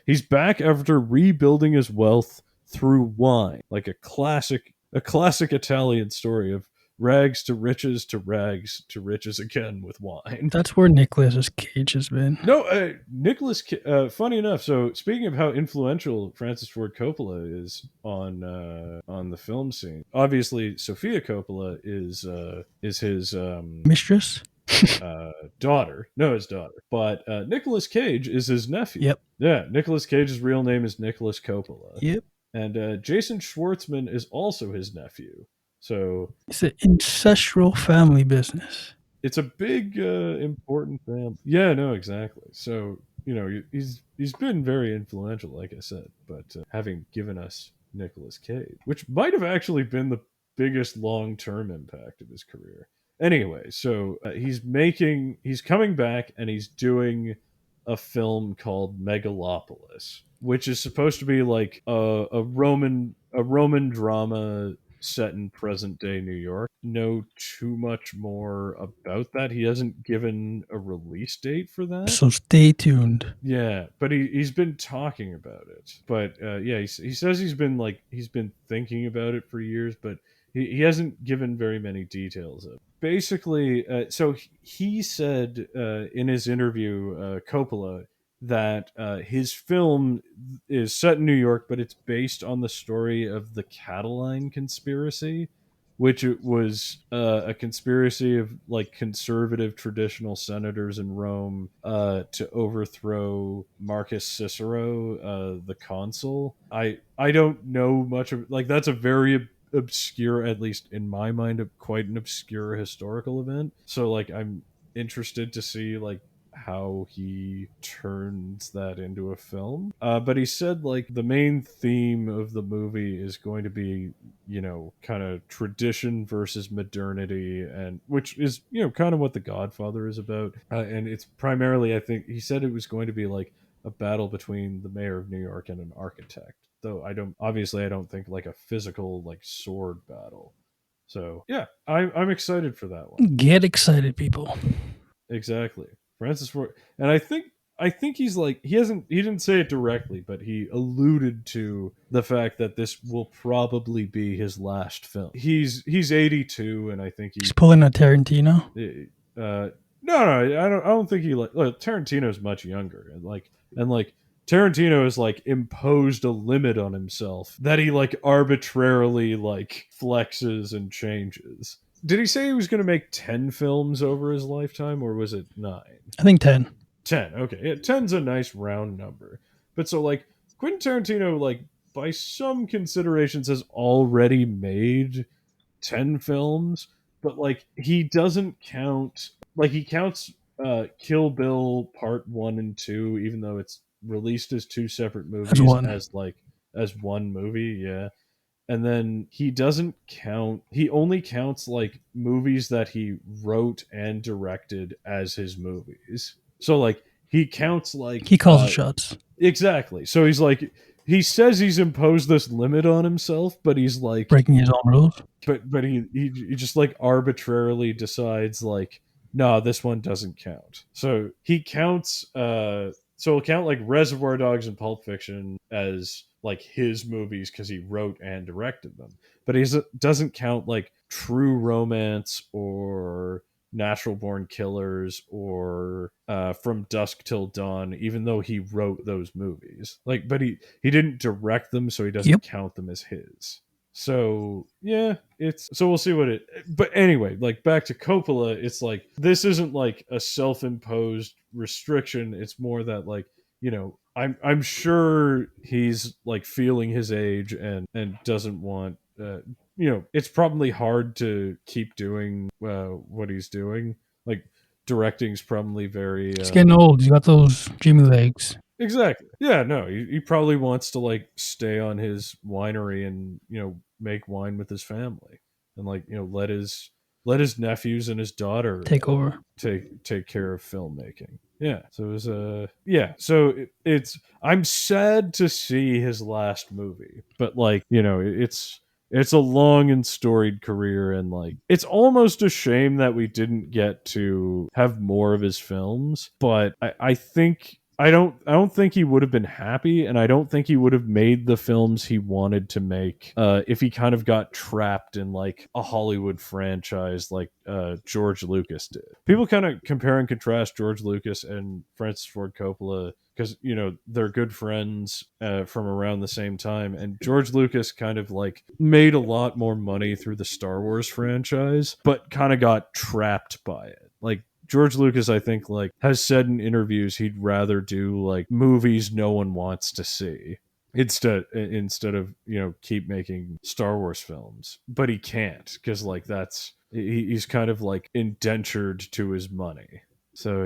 he's back after rebuilding his wealth through wine, like a classic Italian story of rags to riches to rags to riches again with wine. That's where Nicolas Cage has been. No, funny enough. So speaking of how influential Francis Ford Coppola is on the film scene, obviously Sofia Coppola is his Mistress? daughter. No, his daughter. But Nicolas Cage is his nephew. Yep. Yeah, Nicolas Cage's real name is Nicholas Coppola. Yep. And Jason Schwartzman is also his nephew. So It's an ancestral family business. it's a big, important family. Yeah, no, exactly. So he's been very influential, like I said. But having given us Nicolas Cage, which might have actually been the biggest long-term impact of his career. Anyway, so he's coming back, and he's doing a film called Megalopolis, which is supposed to be like a Roman drama set in present day New York. Know too much more about that. He hasn't given a release date for that. So stay tuned. Yeah, but he's been talking about it. But yeah, he says he's been thinking about it for years, but he hasn't given very many details of it. Basically, so he said in his interview, Coppola, that his film is set in New York, but it's based on the story of the Cataline conspiracy, which it was a conspiracy of like conservative traditional senators in Rome to overthrow Marcus Cicero, the consul. I don't know much of like that's a very obscure, at least in my mind, quite an obscure historical event. So like I'm interested to see like how he turns that into a film. But he said like the main theme of the movie is going to be, you know, kind of tradition versus modernity, and which is, you know, kind of what The Godfather is about. And it's primarily, I think he said it was going to be like a battle between the mayor of New York and an architect. Though I don't think like a physical like sword battle. So yeah, I'm excited for that one. Get excited, people. Exactly. Francis Ford, and I think he's like he didn't say it directly, but he alluded to the fact that this will probably be his last film. He's 82, and I think He's pulling a Tarantino. no, I don't think he like Tarantino's much younger, and like Tarantino has like imposed a limit on himself that he like arbitrarily like flexes and changes. Did he say he was going to make 10 films over his lifetime, or was it 9? I think 10. 10. Okay. Yeah, 10's a nice round number. But so, like, Quentin Tarantino, like, by some considerations, has already made 10 films, but, like, he doesn't count, like, he counts Kill Bill Part 1 and 2, even though it's released as two separate As movies, one. as one movie, yeah. And then he doesn't count, he only counts like movies that he wrote and directed as his movies. So like he counts like He calls the shots. exactly. So he's like he says he's imposed this limit on himself, but he's like Breaking his own rules. but he just like arbitrarily decides like no, this one doesn't count. So he counts so he'll count like Reservoir Dogs and Pulp Fiction as like his movies because he wrote and directed them, but he doesn't count like True Romance or Natural Born Killers or From Dusk Till Dawn, even though he wrote those movies. Like, but he didn't direct them, so he doesn't count them as his. So yeah, it's so we'll see what it. But anyway, like back to Coppola, it's like this isn't like a self-imposed restriction. It's more that like you know I'm sure he's like feeling his age and doesn't want you know it's probably hard to keep doing what he's doing. Like directing's probably very He's getting old. He's got those Jimmy legs. exactly. Yeah, no, he probably wants to like stay on his winery and you know make wine with his family and like you know let his nephews and his daughter Take over. take care of filmmaking. Yeah, so it was yeah, so it's I'm sad to see his last movie, but like you know it's a long and storied career, and like it's almost a shame that we didn't get to have more of his films, but I think I don't think he would have been happy, and I don't think he would have made the films he wanted to make if he kind of got trapped in like a Hollywood franchise like George Lucas did. People kind of compare and contrast George Lucas and Francis Ford Coppola because you know they're good friends from around the same time, and George Lucas kind of like made a lot more money through the Star Wars franchise, but kind of got trapped by it. Like George Lucas, I think, like has said in interviews he'd rather do like movies no one wants to see instead of you know keep making Star Wars films, but he can't because like he's kind of like indentured to his money. So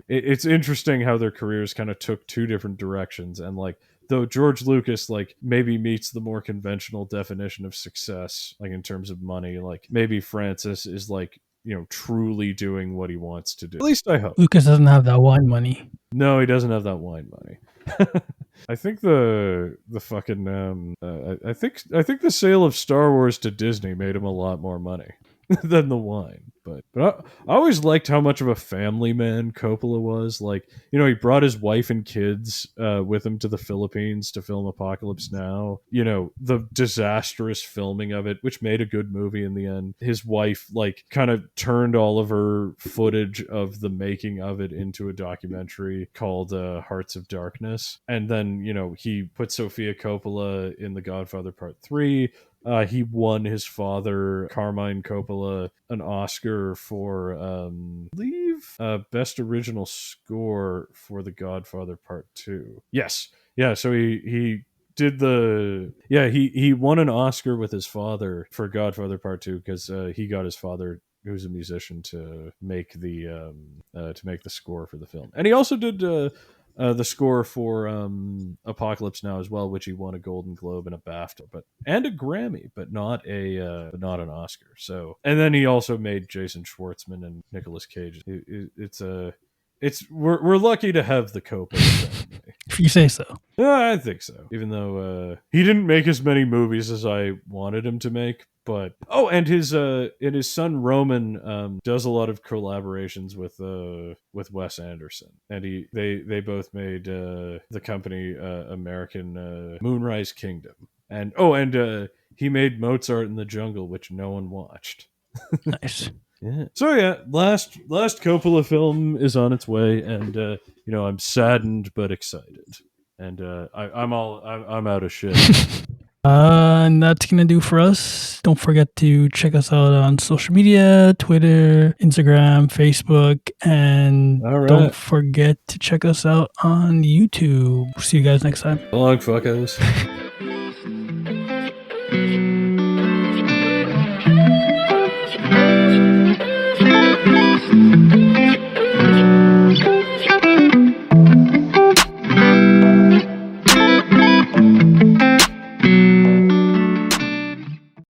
it's interesting how their careers kind of took two different directions, and like though George Lucas like maybe meets the more conventional definition of success like in terms of money, like maybe Francis is like you know truly doing what he wants to do. At least I hope. Lucas doesn't have that wine money. No, he doesn't have that wine money. I think the fucking I think the sale of Star Wars to Disney made him a lot more money than the wine. But I always liked how much of a family man Coppola was. Like, you know, he brought his wife and kids with him to the Philippines to film Apocalypse Now. You know, the disastrous filming of it, which made a good movie in the end. His wife, like, kind of turned all of her footage of the making of it into a documentary called Hearts of Darkness. And then, you know, he put Sofia Coppola in The Godfather Part 3. He won his father, Carmine Coppola, an Oscar for, I believe, Best Original Score for The Godfather Part 2. Yes. Yeah, so he did he won an Oscar with his father for Godfather Part 2 because he got his father, who's a musician, to make the score for the film. And he also did the score for Apocalypse Now as well, which he won a Golden Globe and a BAFTA, and a Grammy, but not an Oscar. So, and then he also made Jason Schwartzman and Nicolas Cage. We're lucky to have the Coppola family. If you say so. Yeah, I think so. Even though he didn't make as many movies as I wanted him to make, but and his son Roman does a lot of collaborations with Wes Anderson, and they both made the company American Moonrise Kingdom, and he made Mozart in the Jungle, which no one watched. Nice. Yeah. So yeah, last Coppola film is on its way, and you know, I'm saddened but excited, and I'm out of shit. And that's gonna do for us. Don't forget to check us out on social media, Twitter, Instagram, Facebook, and don't forget to check us out on YouTube. See you guys next time. So long, fuckos.